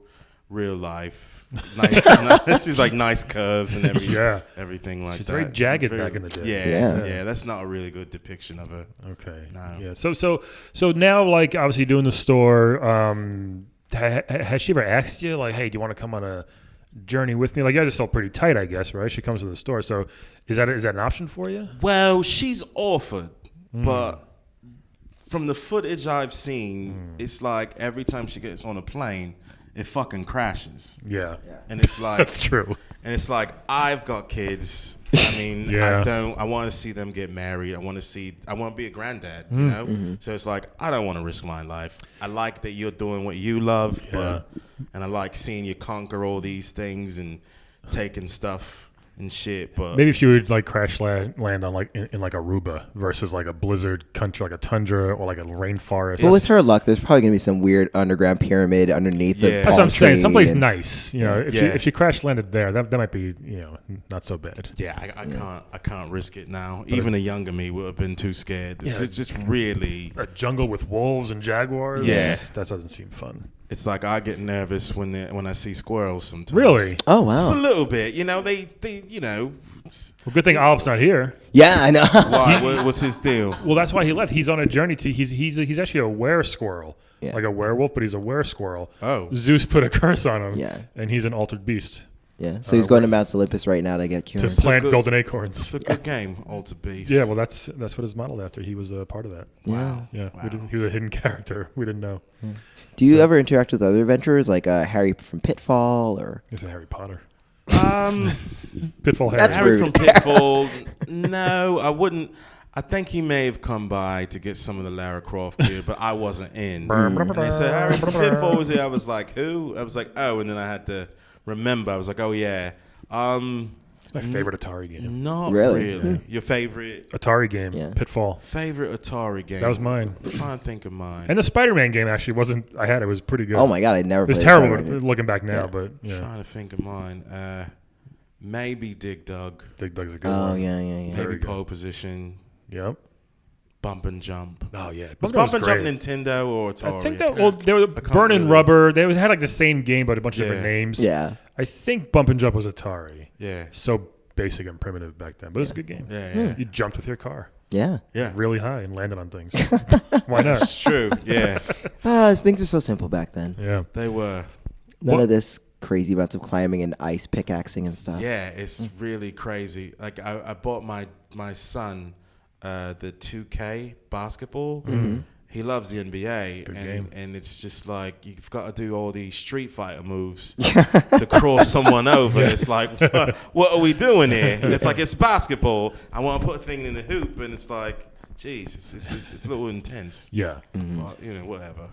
[SPEAKER 3] life. Nice, she's like nice curves and everything like
[SPEAKER 1] She's
[SPEAKER 3] that.
[SPEAKER 1] very jagged back in the day.
[SPEAKER 3] Yeah. That's not a really good depiction of her.
[SPEAKER 1] Okay.
[SPEAKER 3] No.
[SPEAKER 1] Yeah. So now, like, obviously doing the store. Has she ever asked you, like, hey, do you want to come on a journey with me? Like, you guys are still pretty tight, I guess, right? She comes to the store. So is that an option for you?
[SPEAKER 3] Well, she's offered, but from the footage I've seen, it's like every time she gets on a plane, it fucking crashes.
[SPEAKER 1] Yeah.
[SPEAKER 3] And it's like
[SPEAKER 1] That's true.
[SPEAKER 3] And it's like, I've got kids. I mean,
[SPEAKER 1] Yeah.
[SPEAKER 3] I want to see them get married. I want to be a granddad, you know? So it's like, I don't want to risk my life. I like that you're doing what you love, and I like seeing you conquer all these things and taking stuff
[SPEAKER 5] and shit. But
[SPEAKER 1] Maybe if you would like crash land on like in like Aruba versus like a blizzard country, like a tundra or like a rainforest.
[SPEAKER 4] But with her luck, there's probably gonna be some weird underground pyramid underneath the.
[SPEAKER 5] Yeah.
[SPEAKER 1] That's what I'm saying.
[SPEAKER 4] tree
[SPEAKER 1] Someplace
[SPEAKER 4] and-
[SPEAKER 1] nice. You know, if she crash landed there, that might be not so bad.
[SPEAKER 5] yeah, I can't risk it now. Even a younger me would have been too scared. It's just really.
[SPEAKER 1] A jungle with wolves and jaguars.
[SPEAKER 5] Yeah.
[SPEAKER 1] That doesn't seem fun.
[SPEAKER 5] It's like I get nervous when I see squirrels sometimes.
[SPEAKER 1] Really?
[SPEAKER 4] Oh
[SPEAKER 5] Just a
[SPEAKER 4] wow.
[SPEAKER 5] little bit. They
[SPEAKER 1] Well, good thing Alp's not here.
[SPEAKER 4] Yeah, I know.
[SPEAKER 5] why? What's his deal?
[SPEAKER 1] Well, that's why he left. He's on a journey to. He's actually a were-squirrel,
[SPEAKER 4] Yeah.
[SPEAKER 1] like a werewolf, but he's a were-squirrel.
[SPEAKER 5] Oh.
[SPEAKER 1] Zeus put a curse on him.
[SPEAKER 4] Yeah.
[SPEAKER 1] And he's an altered beast
[SPEAKER 4] Yeah, so he's going to Mount Olympus right now to get
[SPEAKER 1] to
[SPEAKER 4] cured.
[SPEAKER 1] plant
[SPEAKER 5] good-
[SPEAKER 1] golden
[SPEAKER 5] It's
[SPEAKER 1] acorns.
[SPEAKER 5] a good game, Alter Beast.
[SPEAKER 1] Yeah, well, that's what it's modeled after. He was a part of that.
[SPEAKER 5] Wow.
[SPEAKER 1] Yeah,
[SPEAKER 5] Wow.
[SPEAKER 1] he was a hidden character. We didn't know.
[SPEAKER 4] Do you ever interact with other adventurers like Harry from Pitfall or?
[SPEAKER 1] He's a Harry Potter.
[SPEAKER 5] Um,
[SPEAKER 1] Pitfall Harry.
[SPEAKER 4] That's
[SPEAKER 5] Harry
[SPEAKER 4] rude.
[SPEAKER 5] from Pitfall. No, I wouldn't. I think he may have come by to get some of the Lara Croft gear, but I wasn't in. And they said Harry from Pitfall was here. I was like, who? I was like, oh, and then I had to remember. I was like, oh yeah.
[SPEAKER 1] It's my favorite Atari game.
[SPEAKER 5] Not
[SPEAKER 4] Really?
[SPEAKER 5] really. Your favorite
[SPEAKER 1] Atari game.
[SPEAKER 4] Yeah.
[SPEAKER 1] Pitfall.
[SPEAKER 5] Atari game?
[SPEAKER 1] That was mine.
[SPEAKER 5] I'm trying to think of mine.
[SPEAKER 1] And the Spider-Man game actually wasn't. I had it. Was pretty good.
[SPEAKER 4] Oh my god, I never.
[SPEAKER 1] It was
[SPEAKER 4] played
[SPEAKER 1] terrible
[SPEAKER 4] Spider-Man.
[SPEAKER 1] looking back now,
[SPEAKER 4] Yeah.
[SPEAKER 1] but yeah,
[SPEAKER 5] Trying to think of mine. Maybe Dig Dug.
[SPEAKER 1] Dig Dug's a good
[SPEAKER 4] Oh
[SPEAKER 1] one.
[SPEAKER 4] yeah, yeah, yeah.
[SPEAKER 1] Very
[SPEAKER 5] Maybe
[SPEAKER 1] good.
[SPEAKER 5] Pole Position.
[SPEAKER 1] Yep.
[SPEAKER 5] Bump and Jump.
[SPEAKER 1] Oh yeah.
[SPEAKER 5] Was
[SPEAKER 1] Bump
[SPEAKER 5] Bump and Jump
[SPEAKER 1] great.
[SPEAKER 5] Nintendo or Atari?
[SPEAKER 1] I think that they were
[SPEAKER 5] can't
[SPEAKER 1] Burning
[SPEAKER 5] really-
[SPEAKER 1] Rubber. They had like the same game, but a bunch of different
[SPEAKER 5] Yeah.
[SPEAKER 1] names.
[SPEAKER 4] Yeah.
[SPEAKER 1] I think Bump and Jump was Atari.
[SPEAKER 5] Yeah.
[SPEAKER 1] So basic and primitive back then, but it was a good game.
[SPEAKER 5] Yeah.
[SPEAKER 1] You jumped with your car
[SPEAKER 4] Yeah.
[SPEAKER 5] Yeah.
[SPEAKER 1] really high and landed on things. Why not?
[SPEAKER 5] It's true. Yeah.
[SPEAKER 4] Things are so simple back then.
[SPEAKER 1] Yeah.
[SPEAKER 5] They were.
[SPEAKER 4] None
[SPEAKER 1] What-
[SPEAKER 4] of this crazy amounts of climbing and ice pickaxing and stuff.
[SPEAKER 5] Yeah, it's really crazy. Like I bought my son the 2K basketball. He loves the NBA,
[SPEAKER 1] Good
[SPEAKER 5] and
[SPEAKER 1] game.
[SPEAKER 5] and it's just like you've got to do all these Street Fighter moves to cross someone over. It's like, what are we doing here? It's like it's basketball. I want to put a thing in the hoop, and it's like, geez, it's a little intense.
[SPEAKER 1] Yeah.
[SPEAKER 5] But, whatever.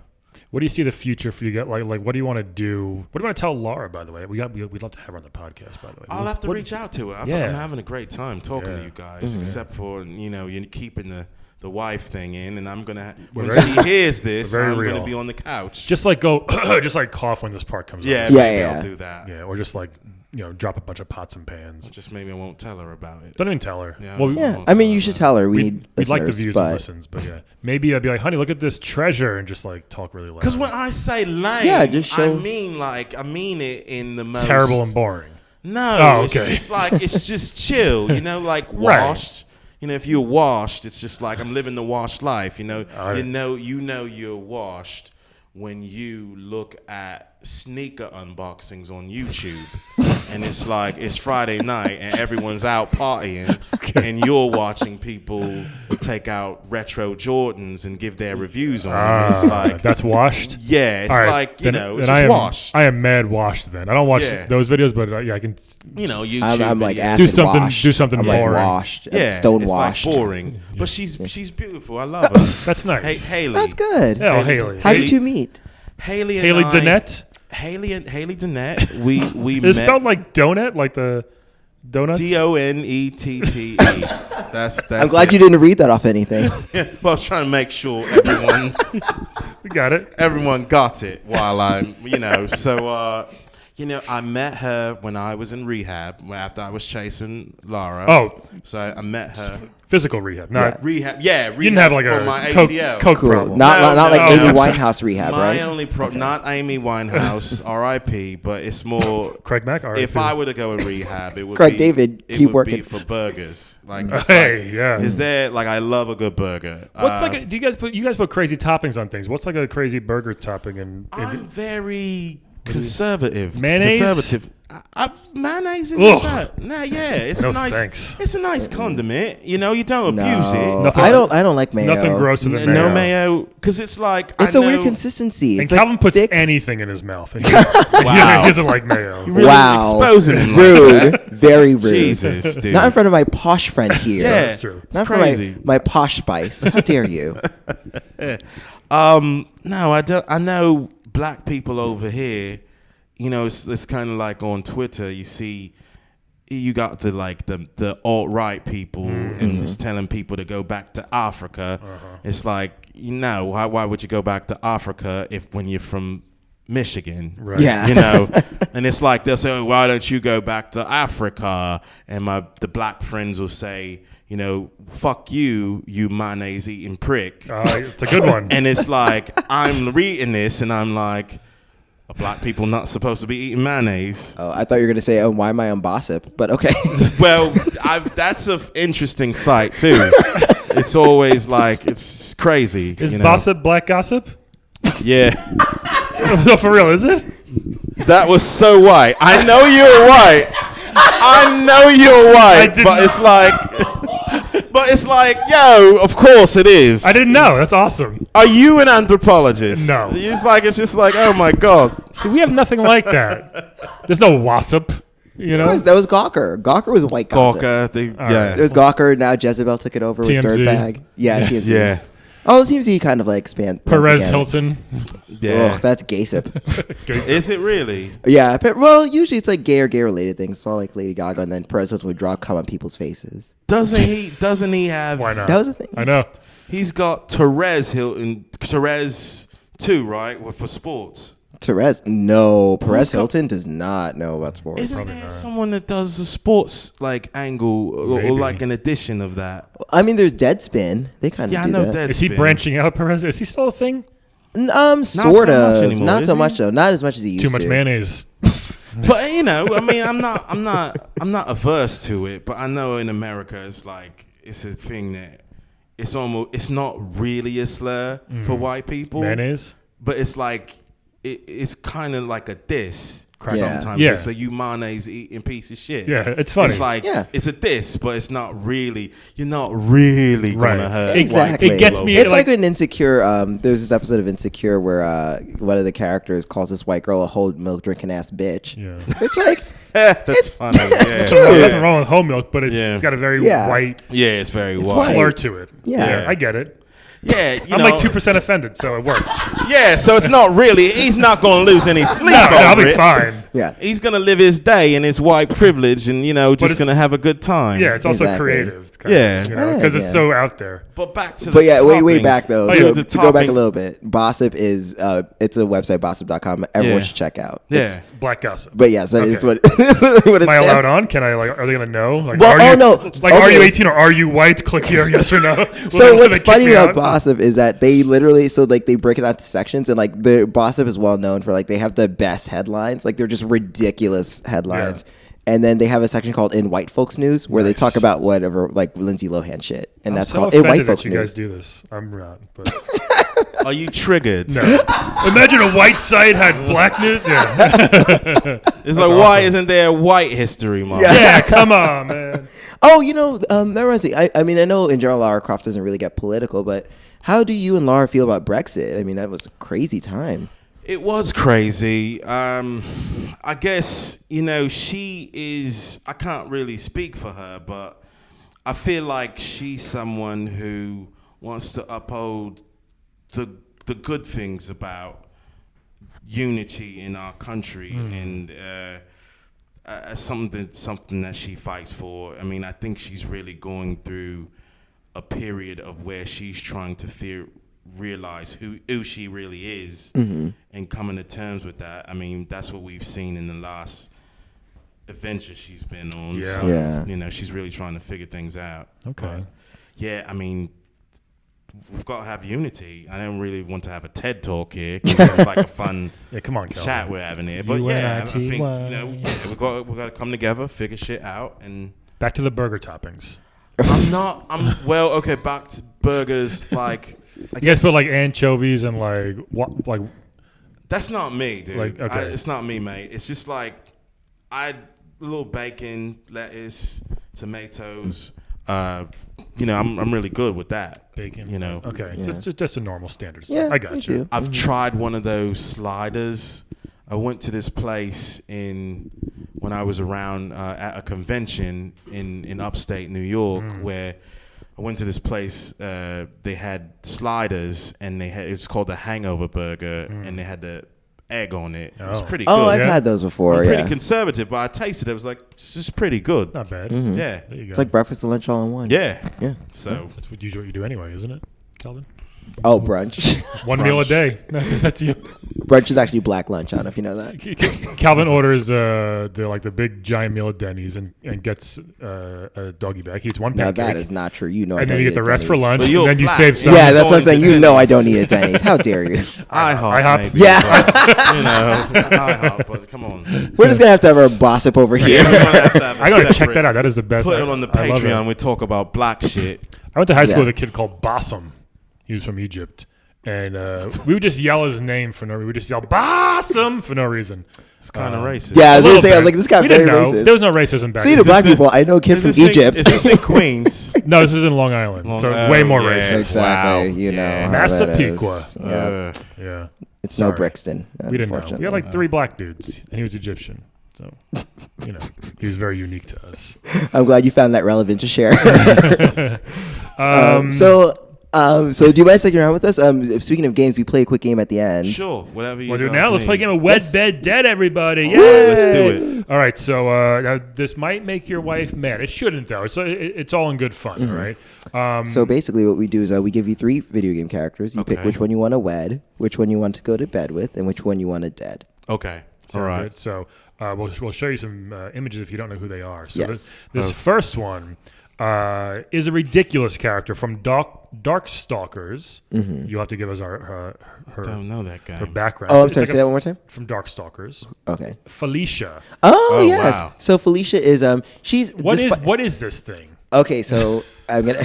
[SPEAKER 1] What do you see the future for you? Like what do you want to do? What do you want to tell Laura? By the way, we'd love to have her on the podcast. By the way,
[SPEAKER 5] I'll have to
[SPEAKER 1] What-
[SPEAKER 5] reach out to her. I'm
[SPEAKER 1] Yeah.
[SPEAKER 5] having a great time talking
[SPEAKER 1] Yeah.
[SPEAKER 5] to you guys, except for you're keeping the wife thing in, and I'm gonna when
[SPEAKER 1] very-
[SPEAKER 5] she hears this,
[SPEAKER 1] very
[SPEAKER 5] I'm
[SPEAKER 1] real.
[SPEAKER 5] gonna be on the couch.
[SPEAKER 1] Just like go, just like cough when this part comes
[SPEAKER 5] Yeah,
[SPEAKER 1] up.
[SPEAKER 5] maybe
[SPEAKER 4] yeah.
[SPEAKER 5] I'll do that.
[SPEAKER 1] Yeah, or just like drop a bunch of pots and pans.
[SPEAKER 5] Just maybe I won't tell her about it.
[SPEAKER 1] Don't even tell her.
[SPEAKER 5] Yeah.
[SPEAKER 1] Well,
[SPEAKER 4] Yeah. I mean, you should tell her we need
[SPEAKER 1] we'd like the
[SPEAKER 4] listeners,
[SPEAKER 1] views
[SPEAKER 4] but
[SPEAKER 1] and listens, but yeah, maybe I'd be like, honey, look at this treasure, and just like talk really loud.
[SPEAKER 5] Because when I say lame,
[SPEAKER 4] Yeah, just show-
[SPEAKER 5] I mean it in the most
[SPEAKER 1] terrible and boring.
[SPEAKER 5] No,
[SPEAKER 1] Oh,
[SPEAKER 5] it's
[SPEAKER 1] okay.
[SPEAKER 5] just like it's just chill, like
[SPEAKER 1] Right.
[SPEAKER 5] washed. If you're washed, it's just like I'm living the washed life.
[SPEAKER 1] Alright.
[SPEAKER 5] You know you're washed when you look at sneaker unboxings on YouTube, and it's like it's Friday night and everyone's out partying, and you're watching people take out retro Jordans and give their reviews on them. And it's like
[SPEAKER 1] that's washed.
[SPEAKER 5] yeah, it's
[SPEAKER 1] All right,
[SPEAKER 5] like
[SPEAKER 1] then-
[SPEAKER 5] it's
[SPEAKER 1] then
[SPEAKER 5] just
[SPEAKER 1] I am,
[SPEAKER 5] washed.
[SPEAKER 1] I am mad washed. Then I don't watch
[SPEAKER 5] Yeah.
[SPEAKER 1] those videos, but yeah, I can.
[SPEAKER 5] YouTube.
[SPEAKER 4] I'm like
[SPEAKER 5] videos.
[SPEAKER 4] acid
[SPEAKER 1] something-
[SPEAKER 4] washed.
[SPEAKER 1] do something
[SPEAKER 4] I'm like
[SPEAKER 1] boring.
[SPEAKER 4] washed.
[SPEAKER 5] Yeah,
[SPEAKER 4] Stone
[SPEAKER 5] it's
[SPEAKER 4] washed.
[SPEAKER 5] like boring, but she's beautiful. I love her.
[SPEAKER 1] That's nice.
[SPEAKER 5] Haley.
[SPEAKER 4] That's good.
[SPEAKER 1] Yeah,
[SPEAKER 5] Haley's-
[SPEAKER 1] Haley.
[SPEAKER 4] How did you meet?
[SPEAKER 5] Haley and
[SPEAKER 1] Haley
[SPEAKER 5] I-
[SPEAKER 1] Donette.
[SPEAKER 5] Haley Donette. We
[SPEAKER 1] It's
[SPEAKER 5] met.
[SPEAKER 1] spelled like donut, like the donuts.
[SPEAKER 5] Donette. That's.
[SPEAKER 4] I'm glad you didn't read that off anything.
[SPEAKER 5] Well, I was trying to make sure
[SPEAKER 1] We got it.
[SPEAKER 5] everyone got it while I'm, So, I met her when I was in rehab after I was chasing Lara.
[SPEAKER 1] Oh.
[SPEAKER 5] So I met her.
[SPEAKER 1] Physical rehab, not
[SPEAKER 5] Rehab. Yeah, rehab
[SPEAKER 1] you didn't have like
[SPEAKER 5] for
[SPEAKER 1] a
[SPEAKER 5] my
[SPEAKER 1] coke
[SPEAKER 5] ACL.
[SPEAKER 1] problem.
[SPEAKER 4] Cool. Not
[SPEAKER 5] No,
[SPEAKER 4] like
[SPEAKER 5] no,
[SPEAKER 4] Amy
[SPEAKER 5] no.
[SPEAKER 4] Winehouse rehab,
[SPEAKER 5] My
[SPEAKER 4] right?
[SPEAKER 5] only not Amy Winehouse, R.I.P. But it's more
[SPEAKER 1] Craig Mack. R.I.P.
[SPEAKER 5] if I were to go in rehab, it would
[SPEAKER 4] Craig
[SPEAKER 5] be,
[SPEAKER 4] David,
[SPEAKER 5] it
[SPEAKER 4] keep
[SPEAKER 5] would
[SPEAKER 4] working.
[SPEAKER 5] be for burgers. Like, it's
[SPEAKER 1] Hey,
[SPEAKER 5] like,
[SPEAKER 1] yeah.
[SPEAKER 5] Is there like I love a good burger?
[SPEAKER 1] What's do you guys put crazy toppings on things? What's like a crazy burger topping? And
[SPEAKER 5] I'm very conservative.
[SPEAKER 1] Mayonnaise?
[SPEAKER 5] Conservative. Mayonnaise isn't
[SPEAKER 1] Ugh.
[SPEAKER 5] that? Nah, yeah, it's
[SPEAKER 1] No,
[SPEAKER 5] a nice.
[SPEAKER 1] thanks.
[SPEAKER 5] It's a nice condiment. You don't
[SPEAKER 4] No,
[SPEAKER 5] abuse it.
[SPEAKER 1] Nothing-
[SPEAKER 4] I don't like mayo.
[SPEAKER 1] nothing grosser than mayo.
[SPEAKER 5] No mayo, because it's like
[SPEAKER 4] It's
[SPEAKER 5] I
[SPEAKER 4] a weird
[SPEAKER 5] know-
[SPEAKER 4] consistency.
[SPEAKER 1] And
[SPEAKER 4] It's like
[SPEAKER 1] Calvin puts
[SPEAKER 4] thick.
[SPEAKER 1] anything in his mouth. And he
[SPEAKER 5] Wow.
[SPEAKER 1] doesn't like mayo.
[SPEAKER 5] Really
[SPEAKER 4] Wow.
[SPEAKER 5] exposing him like
[SPEAKER 4] Rude.
[SPEAKER 5] that.
[SPEAKER 4] Very rude.
[SPEAKER 5] Jesus, dude.
[SPEAKER 4] Not in front of my posh friend here.
[SPEAKER 5] Yeah.
[SPEAKER 1] That's true.
[SPEAKER 4] Not in front
[SPEAKER 5] crazy.
[SPEAKER 4] of my posh spice. How dare you?
[SPEAKER 5] No, I don't. I know black people over here. It's kind of like on Twitter. You see
[SPEAKER 3] you got the alt-right people and it's telling people to go back to Africa. It's like, why would you go back to Africa when you're from Michigan?
[SPEAKER 1] Right.
[SPEAKER 4] Yeah.
[SPEAKER 3] And it's like they'll say, oh, why don't you go back to Africa? And the black friends will say, fuck you mayonnaise eating prick.
[SPEAKER 1] It's a good one.
[SPEAKER 3] And it's like, I'm reading this and I'm like, are black people not supposed to be eating mayonnaise?
[SPEAKER 4] Oh, I thought you were gonna say, "Oh, why am I on Bossip?" But okay.
[SPEAKER 3] Well, that's an interesting site too. It's always like, it's crazy.
[SPEAKER 1] Is Bossip black gossip?
[SPEAKER 3] Yeah.
[SPEAKER 1] No, for real, is it?
[SPEAKER 3] That was so white. I know you're white. But it's like, yo, of course it is.
[SPEAKER 1] I didn't know. That's awesome.
[SPEAKER 3] Are you an anthropologist?
[SPEAKER 1] No.
[SPEAKER 3] It's just like, oh my God.
[SPEAKER 1] See, we have nothing like that. There's no wasp,
[SPEAKER 4] That was Gawker. Gawker was white gossip.
[SPEAKER 3] Gawker,
[SPEAKER 1] right.
[SPEAKER 4] It was Gawker. Now Jezebel took it over
[SPEAKER 1] TMZ.
[SPEAKER 4] with Dirtbag. Yeah, TMZ.
[SPEAKER 3] Yeah.
[SPEAKER 4] Oh, TMZ kind of like expand.
[SPEAKER 1] Perez Hilton.
[SPEAKER 3] Yeah.
[SPEAKER 4] Oh, that's gaysip.
[SPEAKER 3] Is it really?
[SPEAKER 4] Yeah. Well, usually it's like gay or gay related things. It's all like Lady Gaga, and then Perez Hilton would draw cum on people's faces.
[SPEAKER 3] Doesn't he have?
[SPEAKER 1] Why not?
[SPEAKER 4] That was a thing.
[SPEAKER 1] I know.
[SPEAKER 3] He's got Therese 2, right? For sports.
[SPEAKER 4] Perez Hilton does not know about sports.
[SPEAKER 3] Isn't there someone that does the sports like angle or like an edition of that?
[SPEAKER 4] I mean, there's Deadspin. They kind of
[SPEAKER 3] Yeah, I
[SPEAKER 4] do
[SPEAKER 3] know
[SPEAKER 4] that.
[SPEAKER 3] Deadspin.
[SPEAKER 1] Is he branching out, Perez? Is he still a thing?
[SPEAKER 4] Sort
[SPEAKER 3] so much
[SPEAKER 4] of.
[SPEAKER 3] anymore,
[SPEAKER 4] Not
[SPEAKER 3] is
[SPEAKER 4] so
[SPEAKER 3] he?
[SPEAKER 4] much though. Not as much as he used
[SPEAKER 1] Too
[SPEAKER 4] to.
[SPEAKER 1] much mayonnaise.
[SPEAKER 3] But I mean, I'm not averse to it. But I know in America, it's like it's a thing that it's not really a slur for white people.
[SPEAKER 1] Mayonnaise?
[SPEAKER 3] But it's like it's kind of like a diss sometimes.
[SPEAKER 1] Yeah.
[SPEAKER 3] So you mayonnaise eating piece of shit.
[SPEAKER 1] Yeah, it's funny.
[SPEAKER 3] It's like
[SPEAKER 4] Yeah.
[SPEAKER 3] it's a diss, but it's not really. You're not really gonna
[SPEAKER 1] Right.
[SPEAKER 3] hurt.
[SPEAKER 4] Exactly.
[SPEAKER 3] white
[SPEAKER 1] It gets
[SPEAKER 3] people.
[SPEAKER 1] me-
[SPEAKER 4] It's like
[SPEAKER 1] like-
[SPEAKER 4] an Insecure. There's this episode of Insecure where one of the characters calls this white girl a whole milk drinking ass bitch.
[SPEAKER 1] Yeah.
[SPEAKER 4] Which like
[SPEAKER 3] That's funny. Yeah.
[SPEAKER 4] cute.
[SPEAKER 1] Nothing wrong with whole milk, but it's got a very
[SPEAKER 4] Yeah.
[SPEAKER 1] white
[SPEAKER 3] Yeah, it's very
[SPEAKER 4] white.
[SPEAKER 3] white.
[SPEAKER 1] slur to it.
[SPEAKER 4] Yeah.
[SPEAKER 1] I get it.
[SPEAKER 3] Yeah,
[SPEAKER 1] I'm like 2% offended, so it works.
[SPEAKER 3] Yeah, so it's not really. He's not gonna lose any sleep
[SPEAKER 1] No, I'll
[SPEAKER 3] over
[SPEAKER 1] be
[SPEAKER 3] it.
[SPEAKER 1] fine.
[SPEAKER 4] Yeah.
[SPEAKER 3] He's gonna live his day in his white privilege, and just
[SPEAKER 1] it's-
[SPEAKER 3] gonna have a good time.
[SPEAKER 1] Yeah, it's also
[SPEAKER 4] Exactly.
[SPEAKER 1] creative.
[SPEAKER 3] Yeah.
[SPEAKER 1] Because it's
[SPEAKER 4] Yeah.
[SPEAKER 1] so out there.
[SPEAKER 3] But back to.
[SPEAKER 4] But yeah, way
[SPEAKER 3] toppings.
[SPEAKER 4] back though.
[SPEAKER 1] Oh, yeah,
[SPEAKER 4] So
[SPEAKER 3] the
[SPEAKER 4] to go back a
[SPEAKER 3] toppings-
[SPEAKER 4] little bit, Bossip is it's a website, bossip.com. Everyone
[SPEAKER 3] Yeah.
[SPEAKER 4] should check out.
[SPEAKER 3] Yeah.
[SPEAKER 4] It's-
[SPEAKER 1] Black gossip.
[SPEAKER 4] But yes, that is
[SPEAKER 1] Okay.
[SPEAKER 4] what what it
[SPEAKER 1] Am I allowed
[SPEAKER 4] stands.
[SPEAKER 1] on? Can I are they gonna know? Like,
[SPEAKER 4] Well,
[SPEAKER 1] are you,
[SPEAKER 4] no.
[SPEAKER 1] Like, are you
[SPEAKER 4] Okay.
[SPEAKER 1] 18 or are you white? Click here, yes or no. Will
[SPEAKER 4] So
[SPEAKER 1] they
[SPEAKER 4] what's
[SPEAKER 1] kick
[SPEAKER 4] funny
[SPEAKER 1] me
[SPEAKER 4] about
[SPEAKER 1] out?
[SPEAKER 4] Bossip is that they literally they break it out to sections, and like the Bossip is well known for like they have the best headlines, like they're just ridiculous headlines. And then they have a section called In White Folks News where they talk about whatever like Lindsay Lohan shit, and
[SPEAKER 1] I'm
[SPEAKER 4] that's
[SPEAKER 1] so
[SPEAKER 4] called In
[SPEAKER 1] offended
[SPEAKER 4] White Folks
[SPEAKER 1] that you guys
[SPEAKER 4] News.
[SPEAKER 1] do this. I'm not. But
[SPEAKER 3] Are you triggered?
[SPEAKER 1] no. Imagine a white site had black news. Yeah.
[SPEAKER 3] It's like, why isn't there a white history month?
[SPEAKER 4] Yeah.
[SPEAKER 1] Yeah. Come on, man.
[SPEAKER 4] Oh, that reminds me. I mean, I know in general Lara Croft doesn't really get political, but how do you and Lara feel about Brexit? I mean, that was a crazy time.
[SPEAKER 3] It was crazy. I guess, she is, I can't really speak for her, but I feel like she's someone who wants to uphold the good things about unity in our country and something that she fights for. I mean, I think she's really going through a period of where she's trying to realize who she really is and coming to terms with that. I mean, that's what we've seen in the last adventure she's been on.
[SPEAKER 1] Yeah.
[SPEAKER 3] So,
[SPEAKER 4] Yeah.
[SPEAKER 3] she's really trying to figure things out.
[SPEAKER 1] Okay.
[SPEAKER 3] But, yeah, I mean, we've got to have unity. I don't really want to have a TED talk here because it's like a fun
[SPEAKER 1] Yeah. Come on, Kel.
[SPEAKER 3] chat we're having here. But yeah, I think
[SPEAKER 1] UNITY.
[SPEAKER 3] we got to come together, figure shit out, and
[SPEAKER 1] Back to the burger toppings.
[SPEAKER 3] back to burgers. Like, I
[SPEAKER 1] You guys put like anchovies and like
[SPEAKER 3] that's not me, dude.
[SPEAKER 1] Like, okay.
[SPEAKER 3] It's not me, mate. It's just like a little bacon, lettuce, tomatoes. I'm really good with that.
[SPEAKER 1] bacon. Okay.
[SPEAKER 4] Yeah.
[SPEAKER 1] So just a normal standard.
[SPEAKER 4] Yeah,
[SPEAKER 1] I got
[SPEAKER 4] me
[SPEAKER 1] you.
[SPEAKER 4] too.
[SPEAKER 3] I've tried one of those sliders. I went to this place when I was around at a convention in upstate New York where I went to this place. They had sliders and it's called the Hangover Burger, and they had the
[SPEAKER 5] egg on it. It was pretty
[SPEAKER 4] Oh,
[SPEAKER 5] good.
[SPEAKER 4] I've had those before.
[SPEAKER 5] I'm
[SPEAKER 4] Yeah,
[SPEAKER 5] pretty conservative, but I tasted it. It was like, this is pretty good.
[SPEAKER 1] Not bad.
[SPEAKER 5] Yeah.
[SPEAKER 1] There you go.
[SPEAKER 4] it's like breakfast and lunch all in one.
[SPEAKER 5] Yeah.
[SPEAKER 4] Yeah.
[SPEAKER 5] So
[SPEAKER 1] That's usually what you do anyway, isn't it, Calvin?
[SPEAKER 4] Oh, brunch.
[SPEAKER 1] One meal a day. That's you.
[SPEAKER 4] Brunch is actually black lunch. I don't know if you know that.
[SPEAKER 1] Calvin orders the big giant meal at Denny's and gets a doggy bag. He eats one
[SPEAKER 4] No,
[SPEAKER 1] pancake.
[SPEAKER 4] that is not true. You know, I
[SPEAKER 1] and
[SPEAKER 4] don't
[SPEAKER 1] then you
[SPEAKER 4] eat
[SPEAKER 1] get the
[SPEAKER 4] at
[SPEAKER 1] rest for
[SPEAKER 4] Denny's.
[SPEAKER 1] lunch,
[SPEAKER 5] But
[SPEAKER 1] and
[SPEAKER 5] you're
[SPEAKER 1] then you
[SPEAKER 5] black.
[SPEAKER 1] save some.
[SPEAKER 4] Yeah, that's what I'm
[SPEAKER 5] Going
[SPEAKER 4] saying.
[SPEAKER 5] to
[SPEAKER 4] You know, I
[SPEAKER 5] Denny's.
[SPEAKER 4] don't eat at Denny's. How dare you?
[SPEAKER 5] IHOP, maybe.
[SPEAKER 4] Yeah.
[SPEAKER 5] But, you know, IHOP, but come on.
[SPEAKER 4] We're just gonna have to have our gossip over here.
[SPEAKER 5] We're gonna have to have a
[SPEAKER 1] I gotta check
[SPEAKER 5] separate-
[SPEAKER 1] that out. That is the best.
[SPEAKER 5] Put it on the
[SPEAKER 1] I love
[SPEAKER 5] Patreon.
[SPEAKER 1] it.
[SPEAKER 5] We talk about black shit.
[SPEAKER 1] I went to high school
[SPEAKER 4] Yeah.
[SPEAKER 1] with a kid called Bassem. He was from Egypt. And we would just yell his name for no reason. We would just yell Bassem for no reason.
[SPEAKER 5] It's kind of racist.
[SPEAKER 4] Yeah, I was
[SPEAKER 1] A
[SPEAKER 4] gonna
[SPEAKER 1] little
[SPEAKER 4] say, I was
[SPEAKER 1] bit.
[SPEAKER 4] like, this guy
[SPEAKER 1] We
[SPEAKER 4] very
[SPEAKER 1] didn't know.
[SPEAKER 4] racist.
[SPEAKER 1] There was no racism back
[SPEAKER 4] See,
[SPEAKER 1] then.
[SPEAKER 4] to black
[SPEAKER 5] this in-
[SPEAKER 4] people, I know a kid
[SPEAKER 5] Is
[SPEAKER 4] from
[SPEAKER 5] this in-
[SPEAKER 4] Egypt.
[SPEAKER 5] Is this in Queens?
[SPEAKER 1] No, this is in Long Island.
[SPEAKER 5] Long-
[SPEAKER 1] so
[SPEAKER 5] oh,
[SPEAKER 1] way more
[SPEAKER 5] yeah.
[SPEAKER 1] racist.
[SPEAKER 4] Exactly.
[SPEAKER 5] Wow.
[SPEAKER 4] You know
[SPEAKER 5] Yeah.
[SPEAKER 4] how that
[SPEAKER 1] Massapequa.
[SPEAKER 4] is. Yeah.
[SPEAKER 1] Yeah.
[SPEAKER 4] It's
[SPEAKER 1] Sorry.
[SPEAKER 4] no Brixton.
[SPEAKER 1] We didn't know. We
[SPEAKER 4] unfortunately.
[SPEAKER 1] had like 3 black dudes, and he was Egyptian. So, he was very unique to us.
[SPEAKER 4] I'm glad you found that relevant to share.
[SPEAKER 1] Um,
[SPEAKER 4] So do you mind sticking around with us? Speaking of games, we play a quick game at the end.
[SPEAKER 5] Sure, whatever you
[SPEAKER 1] We'll do it
[SPEAKER 5] guys
[SPEAKER 1] now. Let's play a
[SPEAKER 5] need.
[SPEAKER 1] game of Wed, Bed, Dead, everybody. Yeah,
[SPEAKER 5] Let's do it.
[SPEAKER 1] All right. So now this might make your wife mad. It shouldn't, though. It's all in good fun, all right?
[SPEAKER 4] So basically, what we do is we give you 3 video game characters. You pick
[SPEAKER 5] Okay.
[SPEAKER 4] which one you want to wed, which one you want to go to bed with, and which one you want to dead.
[SPEAKER 5] Okay. All
[SPEAKER 1] Sound
[SPEAKER 5] right.
[SPEAKER 1] good? So we'll show you some images if you don't know who they are. So
[SPEAKER 4] Yes.
[SPEAKER 1] this first one is a ridiculous character from Darkstalkers. You'll have to give us her
[SPEAKER 5] Don't know that guy.
[SPEAKER 1] her background.
[SPEAKER 4] Oh, I'm
[SPEAKER 1] It's
[SPEAKER 4] sorry.
[SPEAKER 1] like
[SPEAKER 4] Say that one more time.
[SPEAKER 1] from Darkstalkers.
[SPEAKER 4] Okay.
[SPEAKER 1] Felicia.
[SPEAKER 4] Oh,
[SPEAKER 5] Oh,
[SPEAKER 4] yes.
[SPEAKER 5] wow.
[SPEAKER 4] So Felicia is she's
[SPEAKER 1] What is this thing?
[SPEAKER 4] Okay, so I'm gonna.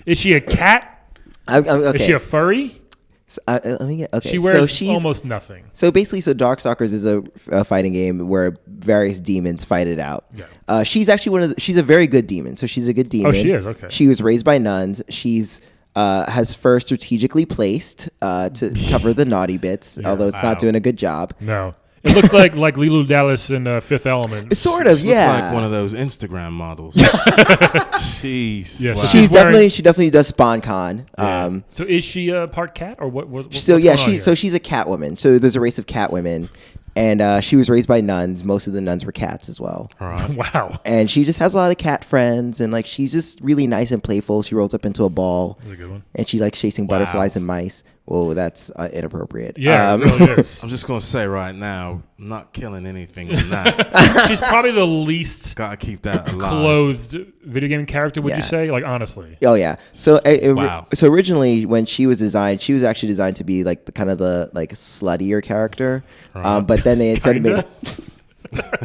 [SPEAKER 1] Is she a cat?
[SPEAKER 4] okay.
[SPEAKER 1] Is she a furry?
[SPEAKER 4] So, let me get. Okay.
[SPEAKER 1] She wears
[SPEAKER 4] so she's,
[SPEAKER 1] almost nothing.
[SPEAKER 4] So basically, Darkstalkers is a fighting game where various demons fight it out.
[SPEAKER 1] Yeah.
[SPEAKER 4] She's actually she's a very good demon. So she's a good demon.
[SPEAKER 1] Oh, she is? Okay.
[SPEAKER 4] She was raised by nuns. She's has fur strategically placed to cover the naughty bits, although it's
[SPEAKER 5] Wow.
[SPEAKER 4] not doing a good job.
[SPEAKER 1] No. It looks like Lilu Dallas in Fifth Element.
[SPEAKER 4] It's sort of,
[SPEAKER 5] Looks
[SPEAKER 4] yeah.
[SPEAKER 5] like one of those Instagram models. Jeez.
[SPEAKER 1] Yeah, so
[SPEAKER 5] Wow.
[SPEAKER 1] she's wearing-
[SPEAKER 4] she definitely does SpawnCon.
[SPEAKER 5] Yeah.
[SPEAKER 1] So is she a part cat or what?
[SPEAKER 4] So
[SPEAKER 1] what's
[SPEAKER 4] yeah,
[SPEAKER 1] going on here?
[SPEAKER 4] she's a cat woman. So there's a race of cat women, and she was raised by nuns. Most of the nuns were cats as well.
[SPEAKER 5] All right.
[SPEAKER 1] Wow.
[SPEAKER 4] And she just has a lot of cat friends, and like she's just really nice and playful. She rolls up into a ball,
[SPEAKER 1] That's a good one.
[SPEAKER 4] and she likes chasing butterflies and mice. Whoa, that's inappropriate.
[SPEAKER 1] Yeah, it really is.
[SPEAKER 5] I'm just gonna say right now, I'm not killing anything on that.
[SPEAKER 1] She's probably the least
[SPEAKER 5] Gotta keep that alive.
[SPEAKER 1] clothed video game character. Would
[SPEAKER 4] Yeah.
[SPEAKER 1] you say? Like honestly.
[SPEAKER 4] Oh yeah. So
[SPEAKER 5] Wow.
[SPEAKER 4] so originally when she was designed, she was actually designed to be like the kind of the like sluttier character. But then they instead made
[SPEAKER 1] Kinda.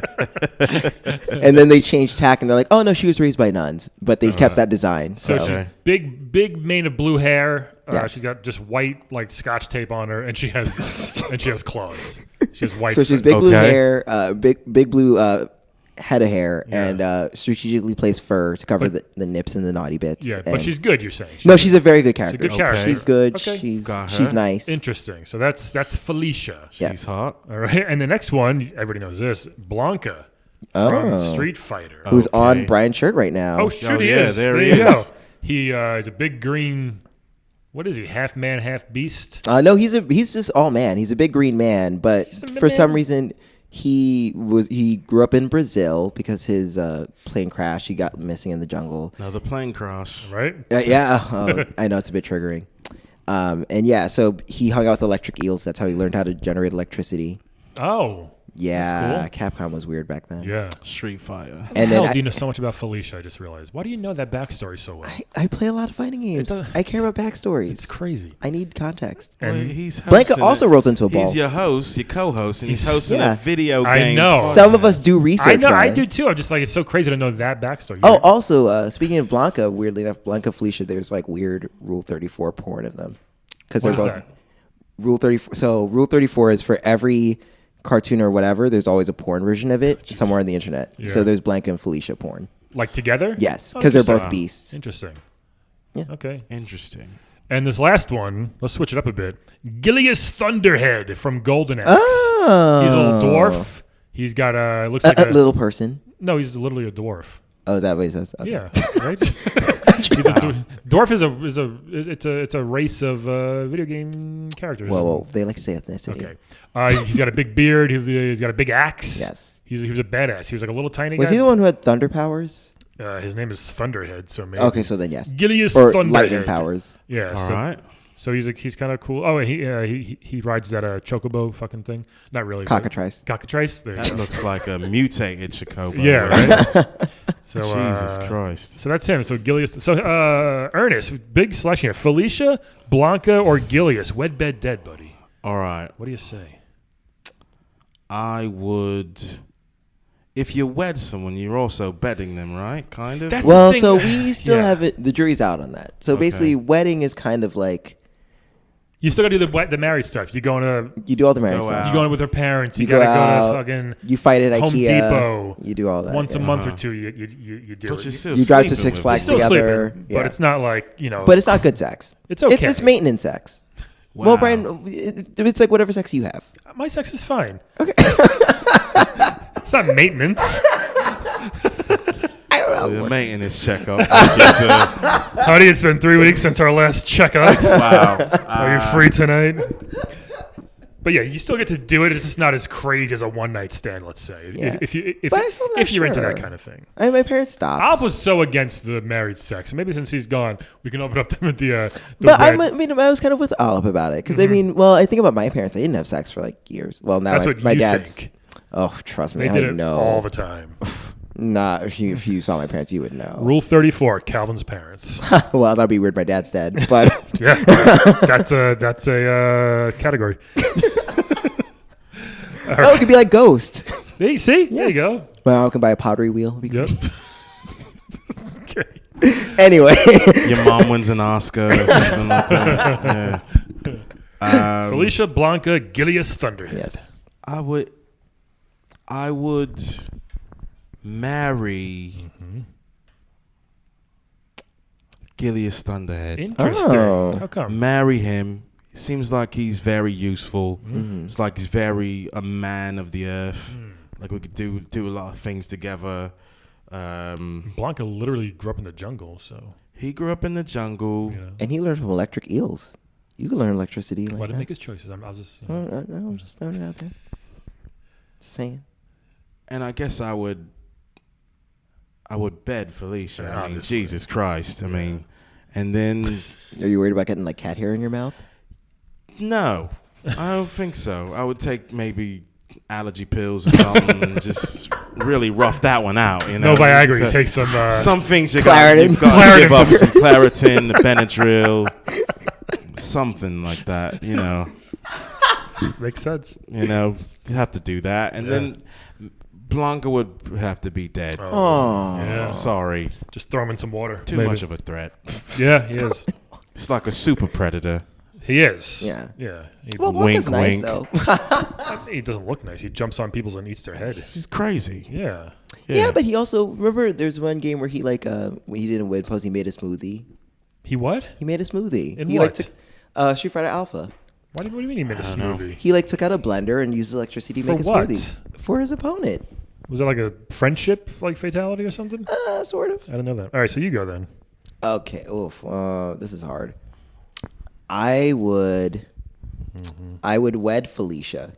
[SPEAKER 4] and then they changed tack and they're like, oh no, she was raised by nuns, but they kept that design.
[SPEAKER 1] So
[SPEAKER 4] So,
[SPEAKER 1] she's
[SPEAKER 5] Okay.
[SPEAKER 1] big mane of blue hair.
[SPEAKER 4] Yes.
[SPEAKER 1] She's got just white like Scotch tape on her, and she has claws. She has white.
[SPEAKER 4] so she's
[SPEAKER 1] fur.
[SPEAKER 4] big blue
[SPEAKER 5] Okay.
[SPEAKER 4] hair, big blue head of hair,
[SPEAKER 1] Yeah.
[SPEAKER 4] and strategically placed fur to cover the nips and the naughty bits.
[SPEAKER 1] Yeah, but
[SPEAKER 4] And-
[SPEAKER 1] she's good. You're saying?
[SPEAKER 4] no, she's a very good character.
[SPEAKER 1] good character.
[SPEAKER 4] She's good.
[SPEAKER 1] Okay.
[SPEAKER 5] Got her.
[SPEAKER 4] She's nice.
[SPEAKER 1] Interesting. So that's Felicia.
[SPEAKER 4] Yeah.
[SPEAKER 5] She's hot.
[SPEAKER 1] All right, and the next one, everybody knows this, Blanca from Street Fighter.
[SPEAKER 4] Who's on
[SPEAKER 5] Okay.
[SPEAKER 4] Brian's shirt right now?
[SPEAKER 1] Oh, shoot, he
[SPEAKER 5] yeah,
[SPEAKER 1] is.
[SPEAKER 5] there he
[SPEAKER 1] you go.
[SPEAKER 5] is.
[SPEAKER 1] He is a big green. What is he? Half man, half beast.
[SPEAKER 4] No, he's just all man. He's a big green man, but
[SPEAKER 1] He's a
[SPEAKER 4] for some
[SPEAKER 1] man.
[SPEAKER 4] reason he grew up in Brazil because his plane crashed. He got missing in the jungle.
[SPEAKER 5] Another plane crash.
[SPEAKER 1] Right?
[SPEAKER 4] I know it's a bit triggering. And yeah, so he hung out with electric eels. That's how he learned how to generate electricity.
[SPEAKER 1] Oh,
[SPEAKER 4] Yeah,
[SPEAKER 1] That's
[SPEAKER 4] Capcom was weird back then.
[SPEAKER 1] yeah.
[SPEAKER 5] Street Fighter.
[SPEAKER 1] And
[SPEAKER 4] And
[SPEAKER 1] hell
[SPEAKER 4] then
[SPEAKER 1] do you know so much about Felicia? I just realized. Why do you know that backstory so well?
[SPEAKER 4] I play a lot of fighting games.
[SPEAKER 1] does-
[SPEAKER 4] I care about backstories.
[SPEAKER 1] It's crazy.
[SPEAKER 4] I need context.
[SPEAKER 5] Well,
[SPEAKER 1] And
[SPEAKER 5] he's
[SPEAKER 4] Blanca
[SPEAKER 5] hosting
[SPEAKER 4] also
[SPEAKER 5] it.
[SPEAKER 4] rolls into a ball.
[SPEAKER 5] He's your host, your co-host, and he's
[SPEAKER 1] He's-
[SPEAKER 5] hosting
[SPEAKER 4] yeah.
[SPEAKER 5] a video
[SPEAKER 1] I
[SPEAKER 5] game.
[SPEAKER 1] know.
[SPEAKER 5] podcast.
[SPEAKER 4] Some of us do research.
[SPEAKER 1] I know, I
[SPEAKER 4] Brian.
[SPEAKER 1] do too. I'm just like, it's so crazy to know that backstory.
[SPEAKER 4] Oh, also, speaking of Blanca, weirdly enough, Blanca Felicia, there's like weird Rule 34 porn of them. Because
[SPEAKER 1] What
[SPEAKER 4] they're
[SPEAKER 1] is
[SPEAKER 4] both
[SPEAKER 1] that?
[SPEAKER 4] Rule 34. So Rule 34 is for every cartoon or whatever, there's always a porn version of it somewhere on the internet.
[SPEAKER 1] Yeah.
[SPEAKER 4] So there's Blanca and Felicia porn.
[SPEAKER 1] Like together?
[SPEAKER 4] Yes,
[SPEAKER 1] Oh,
[SPEAKER 4] because they're both
[SPEAKER 1] interesting.
[SPEAKER 4] beasts.
[SPEAKER 1] Interesting.
[SPEAKER 4] Yeah.
[SPEAKER 1] Okay.
[SPEAKER 5] Interesting.
[SPEAKER 1] And this last one, let's switch it up a bit. Gilius Thunderhead from Golden Axe.
[SPEAKER 4] Oh.
[SPEAKER 1] He's a little dwarf. He's got a looks like
[SPEAKER 4] A little person.
[SPEAKER 1] No, he's literally a dwarf.
[SPEAKER 4] Oh, is that what he says? Okay.
[SPEAKER 1] Yeah, right. Dwarf is a race of video game characters.
[SPEAKER 4] Whoa, they like to say ethnicity.
[SPEAKER 1] Okay. He's got a big beard. He's got a big axe.
[SPEAKER 4] Yes.
[SPEAKER 1] He was a badass. He was like a little tiny guy.
[SPEAKER 4] Was he the one who had thunder powers?
[SPEAKER 1] His name is Thunderhead. So maybe.
[SPEAKER 4] Okay, so then yes.
[SPEAKER 1] Gilius
[SPEAKER 4] or
[SPEAKER 1] Thunderhead.
[SPEAKER 4] lightning powers.
[SPEAKER 1] Yeah.
[SPEAKER 5] All right.
[SPEAKER 1] So he's kind of cool. Oh, and he rides that chocobo fucking thing. Not really.
[SPEAKER 4] Cockatrice.
[SPEAKER 1] Cockatrice. There you
[SPEAKER 5] That
[SPEAKER 1] go.
[SPEAKER 5] looks like a mutated Chocobo.
[SPEAKER 1] Yeah, right. So
[SPEAKER 5] Jesus Christ.
[SPEAKER 1] So that's him. So Gilius. So Ernest, big selection here. Felicia, Blanca, or Gilius. Wed, bed, dead, buddy.
[SPEAKER 5] All right.
[SPEAKER 1] What do you say?
[SPEAKER 5] I would. If you wed someone, you're also bedding them, right? Kind of.
[SPEAKER 1] That's
[SPEAKER 4] Well,
[SPEAKER 1] the thing.
[SPEAKER 4] so we still
[SPEAKER 1] Yeah.
[SPEAKER 4] have it. The jury's out on that. So
[SPEAKER 5] Okay.
[SPEAKER 4] basically, wedding is kind of like
[SPEAKER 1] You still gotta do the married stuff. You going to
[SPEAKER 4] you do all the marriage
[SPEAKER 5] Go
[SPEAKER 4] stuff.
[SPEAKER 5] out.
[SPEAKER 1] you going with her parents. You,
[SPEAKER 4] You go
[SPEAKER 1] gotta
[SPEAKER 4] out,
[SPEAKER 1] go to fucking
[SPEAKER 4] You fight at
[SPEAKER 1] Home
[SPEAKER 4] IKEA.
[SPEAKER 1] Depot.
[SPEAKER 4] You do all that.
[SPEAKER 1] once a
[SPEAKER 4] yeah.
[SPEAKER 1] month or two. You do
[SPEAKER 5] But
[SPEAKER 1] it.
[SPEAKER 5] you're still
[SPEAKER 4] You drive to
[SPEAKER 5] sleeping
[SPEAKER 4] Six
[SPEAKER 5] with
[SPEAKER 4] Flags
[SPEAKER 1] Still
[SPEAKER 4] together.
[SPEAKER 1] sleeping,
[SPEAKER 4] yeah.
[SPEAKER 1] but it's not like
[SPEAKER 4] But it's not good sex.
[SPEAKER 1] It's okay.
[SPEAKER 4] It's maintenance sex.
[SPEAKER 5] Wow.
[SPEAKER 4] Well, Brian, it's like whatever sex you have.
[SPEAKER 1] My sex is fine. Okay. It's not maintenance.
[SPEAKER 4] I don't
[SPEAKER 5] So
[SPEAKER 4] know.
[SPEAKER 5] the maintenance checkup. Wow.
[SPEAKER 1] Honey, it's been 3 weeks since our last checkup. Are you free tonight? But yeah, you still get to do it. It's just not as crazy as a one night stand. Let's say
[SPEAKER 4] Yeah.
[SPEAKER 1] if
[SPEAKER 4] But I'm still not
[SPEAKER 1] if you're into
[SPEAKER 4] sure.
[SPEAKER 1] that kind of thing.
[SPEAKER 4] My parents stopped.
[SPEAKER 1] Alp was so against the married sex. Maybe since he's gone, we can open up them with the
[SPEAKER 4] But I
[SPEAKER 1] wed-
[SPEAKER 4] mean, I was kind of with Alp about it because I mean, well, I think about my parents. They didn't have sex for like years. Well, now
[SPEAKER 1] That's what
[SPEAKER 4] my
[SPEAKER 1] you
[SPEAKER 4] dad's.
[SPEAKER 1] think.
[SPEAKER 4] Oh, trust me,
[SPEAKER 1] They did
[SPEAKER 4] I
[SPEAKER 1] it
[SPEAKER 4] know.
[SPEAKER 1] all the time.
[SPEAKER 4] Nah, if you saw my parents, you would know.
[SPEAKER 1] Rule 34: Calvin's parents.
[SPEAKER 4] Well, that'd be weird. My dad's dead, but
[SPEAKER 1] Yeah, that's a category.
[SPEAKER 4] oh, it could be like Ghost.
[SPEAKER 1] Hey, see, there you go.
[SPEAKER 4] Well, I can buy a pottery wheel. It'd be
[SPEAKER 1] Yep.
[SPEAKER 4] great.
[SPEAKER 1] Okay.
[SPEAKER 4] Anyway,
[SPEAKER 5] Your mom wins an Oscar or something like that. Yeah.
[SPEAKER 1] Felicia, Blanca, Gilius, Thunderhead.
[SPEAKER 4] yes.
[SPEAKER 5] I would marry Gilius Thunderhead.
[SPEAKER 1] Interesting.
[SPEAKER 4] Oh.
[SPEAKER 1] How come?
[SPEAKER 5] Marry him. Seems like he's very useful.
[SPEAKER 1] Mm-hmm.
[SPEAKER 5] It's like he's very a man of the earth. Like we could do a lot of things together.
[SPEAKER 1] Blanca literally grew up in the jungle, so
[SPEAKER 5] He grew up in the jungle.
[SPEAKER 1] you know,
[SPEAKER 4] And he learned from electric eels. You can learn electricity like
[SPEAKER 1] let him
[SPEAKER 4] that.
[SPEAKER 1] make his choices. I was just,
[SPEAKER 4] No, I'm just throwing it out there. Just saying.
[SPEAKER 5] And I guess I would bed Felicia.
[SPEAKER 1] Yeah,
[SPEAKER 5] I mean,
[SPEAKER 1] obviously.
[SPEAKER 5] Jesus Christ. I mean, and then
[SPEAKER 4] Are you worried about getting like cat hair in your mouth?
[SPEAKER 5] no, I don't think so. I would take maybe allergy pills or something and just really rough that one out. You know,
[SPEAKER 1] no Viagra.
[SPEAKER 5] So-
[SPEAKER 1] You take some.
[SPEAKER 5] some things you
[SPEAKER 4] Claritin.
[SPEAKER 5] you've got to give up
[SPEAKER 1] Claritin.
[SPEAKER 5] some Claritin, the Benadryl, something like that. You know,
[SPEAKER 1] Makes sense.
[SPEAKER 5] you have to do that, and
[SPEAKER 1] Yeah.
[SPEAKER 5] then Blanca would have to be dead.
[SPEAKER 4] Oh.
[SPEAKER 1] Yeah.
[SPEAKER 5] Sorry,
[SPEAKER 1] Just throw him in some water.
[SPEAKER 5] too
[SPEAKER 1] maybe.
[SPEAKER 5] much of a threat.
[SPEAKER 1] Yeah, he is.
[SPEAKER 5] It's like a super predator.
[SPEAKER 1] He is.
[SPEAKER 4] Yeah.
[SPEAKER 1] Yeah. He,
[SPEAKER 4] Well, Blanca's
[SPEAKER 5] Wink,
[SPEAKER 4] nice
[SPEAKER 5] wink.
[SPEAKER 4] though.
[SPEAKER 1] he doesn't look nice. He jumps on people's and eats their head.
[SPEAKER 5] She's crazy.
[SPEAKER 1] Yeah.
[SPEAKER 4] Yeah, but he also remember there's one game where he like when he didn't win post, he made a smoothie.
[SPEAKER 1] He what?
[SPEAKER 4] He made a smoothie.
[SPEAKER 1] In
[SPEAKER 4] he
[SPEAKER 1] what?
[SPEAKER 4] like took Street Fighter Alpha.
[SPEAKER 1] What do you mean he made a smoothie?
[SPEAKER 4] He like took out a blender and used electricity to
[SPEAKER 1] For
[SPEAKER 4] make a
[SPEAKER 1] what?
[SPEAKER 4] smoothie for his opponent.
[SPEAKER 1] Was it like a friendship like fatality or something?
[SPEAKER 4] Sort of.
[SPEAKER 1] I didn't know that. All right, so you go then.
[SPEAKER 4] Okay. Oof. This is hard. I would wed Felicia.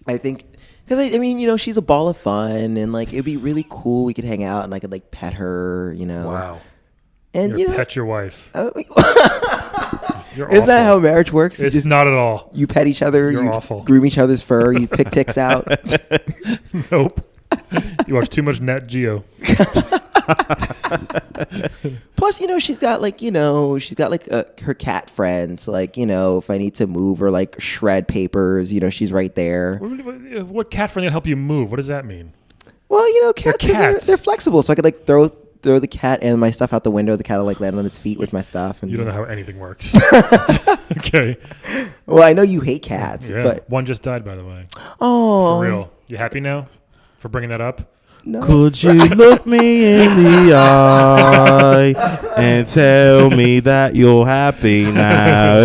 [SPEAKER 4] I think because I mean she's a ball of fun and like it'd be really cool. We could hang out and I could like pet her.
[SPEAKER 1] Wow.
[SPEAKER 4] And
[SPEAKER 1] You're pet your wife. You're
[SPEAKER 4] Isn't that
[SPEAKER 1] awful.
[SPEAKER 4] how marriage works? You
[SPEAKER 1] It's
[SPEAKER 4] just-
[SPEAKER 1] not at all.
[SPEAKER 4] You pet each other.
[SPEAKER 1] You're
[SPEAKER 4] you
[SPEAKER 1] awful.
[SPEAKER 4] groom each other's fur. You pick ticks out.
[SPEAKER 1] Nope. You watch too much Nat Geo.
[SPEAKER 4] Plus, she's got her cat friends. Like, if I need to move or like shred papers, she's right there.
[SPEAKER 1] What cat friend can help you move? What does that mean?
[SPEAKER 4] Well, cats,
[SPEAKER 1] cats.
[SPEAKER 4] they're flexible, so I could like throw the cat and my stuff out the window. The cat will like land on its feet with my stuff. And
[SPEAKER 1] You don't know how anything works. Okay.
[SPEAKER 4] Well, I know you hate cats,
[SPEAKER 1] Yeah.
[SPEAKER 4] but
[SPEAKER 1] One just died, by the way.
[SPEAKER 4] oh,
[SPEAKER 1] For real. You happy now for bringing that up?
[SPEAKER 4] no.
[SPEAKER 5] Could you look me in the eye and tell me that you're happy now?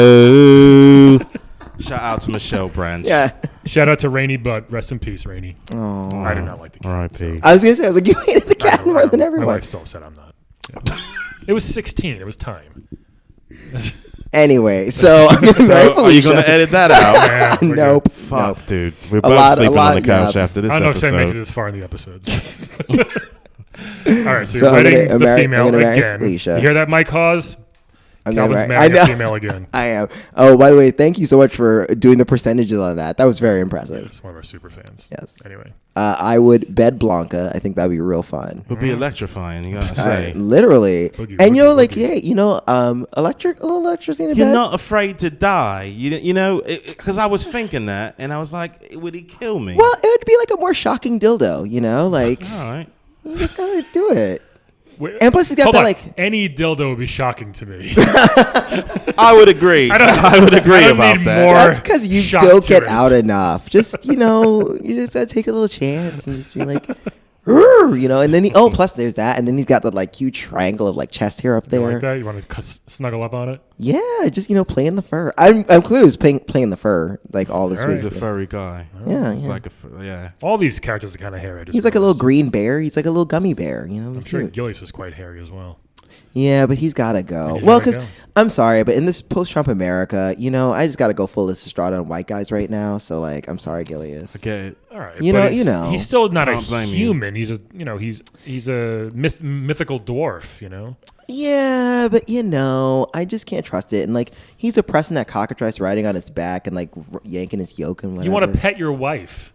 [SPEAKER 5] Shout out to Michelle Branch.
[SPEAKER 4] Yeah.
[SPEAKER 1] Shout out to Rainy Butt. Rest in peace, Rainy.
[SPEAKER 4] Oh.
[SPEAKER 1] I do not like the cat.
[SPEAKER 3] R.I.P.
[SPEAKER 4] I was gonna say, I was like, you hated the cat more than
[SPEAKER 1] My
[SPEAKER 4] everyone.
[SPEAKER 1] wife's so upset I'm not. Yeah. It was 16. It was time.
[SPEAKER 4] Anyway, so I'm gonna marry
[SPEAKER 3] Are you going
[SPEAKER 4] Felicia.
[SPEAKER 3] to edit that out?
[SPEAKER 1] Yeah, we're
[SPEAKER 4] Nope.
[SPEAKER 1] good.
[SPEAKER 3] Fuck,
[SPEAKER 4] Nope.
[SPEAKER 3] dude. We're
[SPEAKER 4] A
[SPEAKER 3] both
[SPEAKER 4] lot-
[SPEAKER 3] sleeping
[SPEAKER 4] a lot-
[SPEAKER 3] on the couch
[SPEAKER 4] yeah.
[SPEAKER 3] after this
[SPEAKER 1] I don't know if Sam makes it
[SPEAKER 3] episode.
[SPEAKER 1] this far in the episodes. All right, so,
[SPEAKER 4] So
[SPEAKER 1] you're
[SPEAKER 4] I'm
[SPEAKER 1] wedding
[SPEAKER 4] gonna
[SPEAKER 1] the
[SPEAKER 4] marry-
[SPEAKER 1] female
[SPEAKER 4] I'm gonna marry
[SPEAKER 1] again.
[SPEAKER 4] Felicia.
[SPEAKER 1] You hear that, Mike Hawes?
[SPEAKER 4] I'm gonna
[SPEAKER 1] Calvin's
[SPEAKER 4] marry-
[SPEAKER 1] marrying a female again.
[SPEAKER 4] I am. Oh, by the way, thank you so much for doing the percentages on that. That was very impressive.
[SPEAKER 1] He's one of our super fans.
[SPEAKER 4] Yes.
[SPEAKER 1] Anyway.
[SPEAKER 4] I would bed Blanca. I think that'd be real fun.
[SPEAKER 3] Would be electrifying, you gotta say.
[SPEAKER 4] Literally.
[SPEAKER 1] Boogie,
[SPEAKER 4] And you know,
[SPEAKER 1] boogie,
[SPEAKER 4] like,
[SPEAKER 1] boogie.
[SPEAKER 4] yeah, you know, a little electricity in the
[SPEAKER 3] You're
[SPEAKER 4] bed.
[SPEAKER 3] not afraid to die. You know, because I was thinking that, and I was like, would he kill me?
[SPEAKER 4] Well, it would be like a more shocking dildo, you know? Like,
[SPEAKER 3] All right.
[SPEAKER 4] you just gotta do it.
[SPEAKER 1] Wait,
[SPEAKER 4] And plus, it's got
[SPEAKER 1] hold
[SPEAKER 4] that,
[SPEAKER 1] on.
[SPEAKER 4] like,
[SPEAKER 1] Any dildo would be shocking to me.
[SPEAKER 3] I would agree. I would agree
[SPEAKER 1] I don't
[SPEAKER 3] about
[SPEAKER 1] need
[SPEAKER 3] that.
[SPEAKER 1] more-
[SPEAKER 4] that's because you
[SPEAKER 1] shock
[SPEAKER 4] don't
[SPEAKER 1] to
[SPEAKER 4] get
[SPEAKER 1] it.
[SPEAKER 4] out enough. Just, you know, you just gotta take a little chance and just be like, "Rrr," you know, and then plus there's that, and then he's got the like huge triangle of like chest hair up
[SPEAKER 1] You
[SPEAKER 4] there.
[SPEAKER 1] like that? You want to snuggle up on it?
[SPEAKER 4] Yeah, just, you know, play in the fur. I'm clueless playing the fur like all this
[SPEAKER 1] All right.
[SPEAKER 3] He's
[SPEAKER 4] week.
[SPEAKER 3] a furry guy.
[SPEAKER 4] Yeah,
[SPEAKER 3] He's
[SPEAKER 4] yeah.
[SPEAKER 3] like yeah.
[SPEAKER 1] All these characters are kind of hairy. I just
[SPEAKER 4] He's like a little
[SPEAKER 1] realized.
[SPEAKER 4] green bear. He's like a little gummy bear, you know.
[SPEAKER 1] I'm sure
[SPEAKER 4] cute.
[SPEAKER 1] Gillius is quite hairy as well.
[SPEAKER 4] Yeah, but he's gotta go.
[SPEAKER 1] He's
[SPEAKER 4] Well,
[SPEAKER 1] gotta
[SPEAKER 4] because
[SPEAKER 1] go.
[SPEAKER 4] I'm sorry, but in this post-Trump America, you know, I just gotta go full Estrada on white guys right now. So like, I'm sorry, Gillius.
[SPEAKER 3] I get it.
[SPEAKER 1] All right,
[SPEAKER 4] You
[SPEAKER 1] but
[SPEAKER 4] know-
[SPEAKER 1] he's-
[SPEAKER 4] you know.
[SPEAKER 1] he's still not a
[SPEAKER 3] Can't blame you.
[SPEAKER 1] human. He's a he's a mythical dwarf. You know.
[SPEAKER 4] Yeah, but you know, I just can't trust it. And like, he's oppressing that cockatrice riding on its back and like yanking his yoke and whatever.
[SPEAKER 1] You want to pet your wife?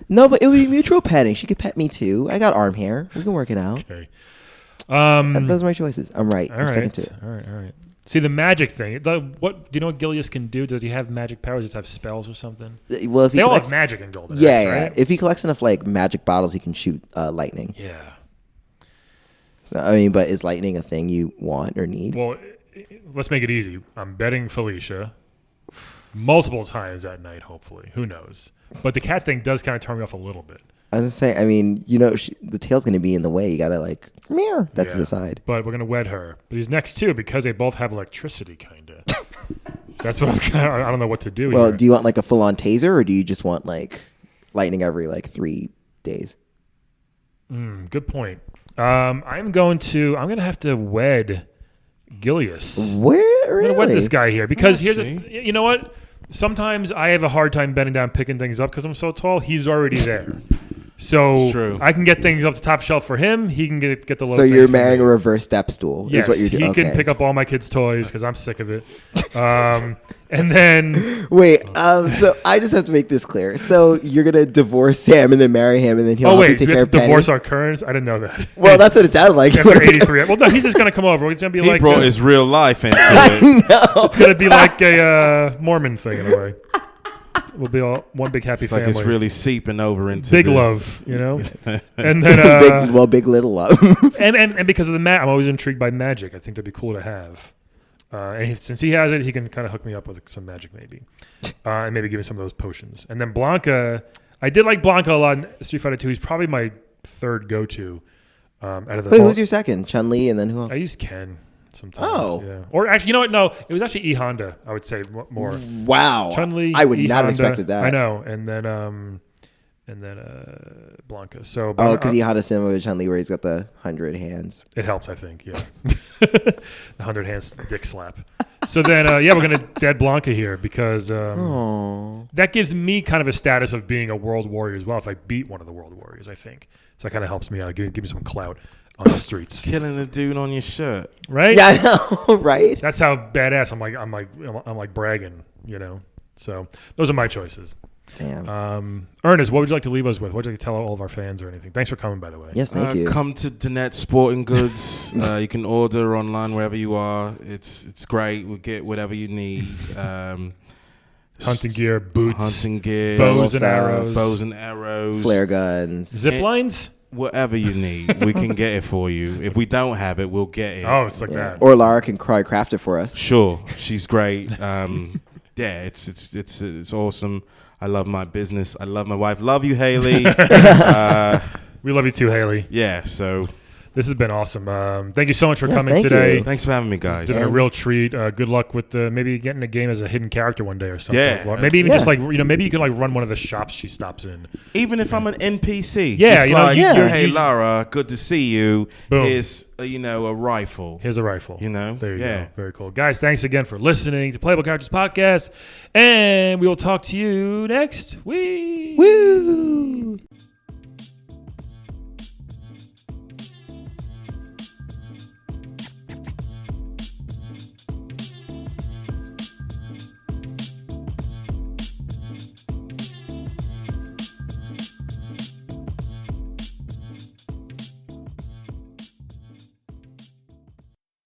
[SPEAKER 4] No, but it would be mutual petting. She could pet me too. I got arm hair. We can work it out.
[SPEAKER 1] Okay.
[SPEAKER 4] Those are my choices. I'm right.
[SPEAKER 1] All
[SPEAKER 4] I'm sticking
[SPEAKER 1] right.
[SPEAKER 4] to it.
[SPEAKER 1] All right. See the magic thing. What do you know? What Gillius can do? Does he have magic powers? Does he have spells or something?
[SPEAKER 4] Well, if he
[SPEAKER 1] They all have
[SPEAKER 4] collects,
[SPEAKER 1] magic in Golden.
[SPEAKER 4] yeah,
[SPEAKER 1] Axe,
[SPEAKER 4] yeah.
[SPEAKER 1] right?
[SPEAKER 4] If he collects enough like magic bottles, he can shoot lightning.
[SPEAKER 1] Yeah.
[SPEAKER 4] So I mean, but is lightning a thing you want or need?
[SPEAKER 1] Well, let's make it easy. I'm betting Felicia multiple times that night. Hopefully, who knows? But the cat thing does kind of turn me off a little bit.
[SPEAKER 4] I was gonna say, I mean, you know, the tail's gonna be in the way. You gotta like, mirror. That's
[SPEAKER 1] Yeah.
[SPEAKER 4] to the side.
[SPEAKER 1] But we're gonna wed her. But these next two, because they both have electricity, kind of. That's what I'm kind of. I don't know what to do.
[SPEAKER 4] Well,
[SPEAKER 1] here.
[SPEAKER 4] do you want like a full-on taser, or do you just want like lightning every like 3 days?
[SPEAKER 1] Good point. I'm gonna have to wed Gillius.
[SPEAKER 4] Where
[SPEAKER 1] I'm
[SPEAKER 4] really?
[SPEAKER 1] gonna wed this guy here because here's
[SPEAKER 3] see.
[SPEAKER 1] you know what? Sometimes I have a hard time bending down, picking things up because I'm so tall. He's already there, so
[SPEAKER 3] It's true.
[SPEAKER 1] I can get things off the top shelf for him. He can get the low.
[SPEAKER 4] So
[SPEAKER 1] things
[SPEAKER 4] you're
[SPEAKER 1] for
[SPEAKER 4] marrying
[SPEAKER 1] me.
[SPEAKER 4] a reverse step stool.
[SPEAKER 1] Yes,
[SPEAKER 4] is what you're doing.
[SPEAKER 1] he can pick up all my kids' toys because I'm sick of it. And then
[SPEAKER 4] Wait, so I just have to make this clear. So you're gonna divorce Sam and then marry him, and then he'll help you
[SPEAKER 1] wait,
[SPEAKER 4] take
[SPEAKER 1] we
[SPEAKER 4] care
[SPEAKER 1] have
[SPEAKER 4] of
[SPEAKER 1] to divorce
[SPEAKER 4] Penny?
[SPEAKER 1] our currents? I didn't know that.
[SPEAKER 4] Well, that's what it sounded like.
[SPEAKER 1] After 83. Well, no, he's just gonna come over. It's gonna be
[SPEAKER 3] He
[SPEAKER 1] like
[SPEAKER 3] brought his real life into it.
[SPEAKER 4] No.
[SPEAKER 1] it's gonna be like a Mormon thing in a way. We'll be all one big happy
[SPEAKER 3] It's like
[SPEAKER 1] family.
[SPEAKER 3] it's really seeping over into
[SPEAKER 1] Big
[SPEAKER 3] the,
[SPEAKER 1] love, you know. And then
[SPEAKER 4] big little love.
[SPEAKER 1] and because of the I'm always intrigued by magic. I think that'd be cool to have. Since he has it, he can kind of hook me up with some magic maybe, and maybe give me some of those potions. And then Blanca, I did like Blanca a lot in Street Fighter 2. He's probably my third go-to out of the.
[SPEAKER 4] Wait,
[SPEAKER 1] whole-
[SPEAKER 4] who's your second? Chun-Li, and then who else?
[SPEAKER 1] I use Ken sometimes.
[SPEAKER 4] Oh.
[SPEAKER 1] Yeah. Or actually, you know what? No, it was actually E Honda. I would say more.
[SPEAKER 4] Wow.
[SPEAKER 1] Chun-Li.
[SPEAKER 4] I would
[SPEAKER 1] E
[SPEAKER 4] not have
[SPEAKER 1] Honda.
[SPEAKER 4] expected that.
[SPEAKER 1] I know. And then Blanca. So
[SPEAKER 4] Oh, because he had a cinema with Chun-Li where he's got the 100 hands.
[SPEAKER 1] it helps, I think. Yeah, the 100 hands dick slap. So then, we're gonna dead Blanca here because
[SPEAKER 4] Oh.
[SPEAKER 1] that gives me kind of a status of being a world warrior as well. If I beat one of the world warriors, I think so. That kind of helps me out. Give me some clout on the streets,
[SPEAKER 3] killing a dude on your shirt.
[SPEAKER 1] right?
[SPEAKER 4] Yeah, I know, right?
[SPEAKER 1] That's how badass I'm like bragging, you know. So those are my choices.
[SPEAKER 4] Damn.
[SPEAKER 1] Ernest, what would you like to leave us with? What would you like to tell all of our fans or anything? Thanks for coming, by the way.
[SPEAKER 4] Yes, thank you.
[SPEAKER 3] Come to Danette Sporting Goods. You can order online wherever you are. It's great. We'll get whatever you need.
[SPEAKER 1] Hunting gear, boots,
[SPEAKER 3] hunting gear,
[SPEAKER 1] bows and
[SPEAKER 4] stuff,
[SPEAKER 1] arrows,
[SPEAKER 3] bows and arrows,
[SPEAKER 4] Flare guns.
[SPEAKER 1] zip lines.
[SPEAKER 3] whatever you need. We can get it for you. If we don't have it, we'll get it.
[SPEAKER 1] Oh, it's like
[SPEAKER 4] Yeah.
[SPEAKER 1] that.
[SPEAKER 4] Or Lara can craft it for us.
[SPEAKER 3] Sure, she's great. Yeah, it's awesome. I love my business. I love my wife. Love you, Haley.
[SPEAKER 1] We love you too, Haley.
[SPEAKER 3] Yeah, so
[SPEAKER 1] This has been awesome. Thank you so much for
[SPEAKER 4] Yes,
[SPEAKER 1] coming
[SPEAKER 4] thank
[SPEAKER 1] today.
[SPEAKER 4] you.
[SPEAKER 5] Thanks for having me, guys.
[SPEAKER 1] It's been a real treat. Good luck with maybe getting a game as a hidden character one day or something.
[SPEAKER 5] Yeah.
[SPEAKER 1] Maybe even
[SPEAKER 4] Yeah.
[SPEAKER 1] just like maybe you can like run one of the shops she stops in.
[SPEAKER 5] Even if I'm an NPC,
[SPEAKER 1] Yeah,
[SPEAKER 5] just
[SPEAKER 1] you know,
[SPEAKER 5] like,
[SPEAKER 1] you're-
[SPEAKER 5] hey
[SPEAKER 1] you-
[SPEAKER 5] Lara, good to see you.
[SPEAKER 1] Boom.
[SPEAKER 5] Here's a rifle.
[SPEAKER 1] Here's a rifle.
[SPEAKER 5] You know?
[SPEAKER 1] There you
[SPEAKER 5] Yeah.
[SPEAKER 1] go. Very cool. Guys, thanks again for listening to Playable Characters Podcast. And we will talk to you next week.
[SPEAKER 4] Woo!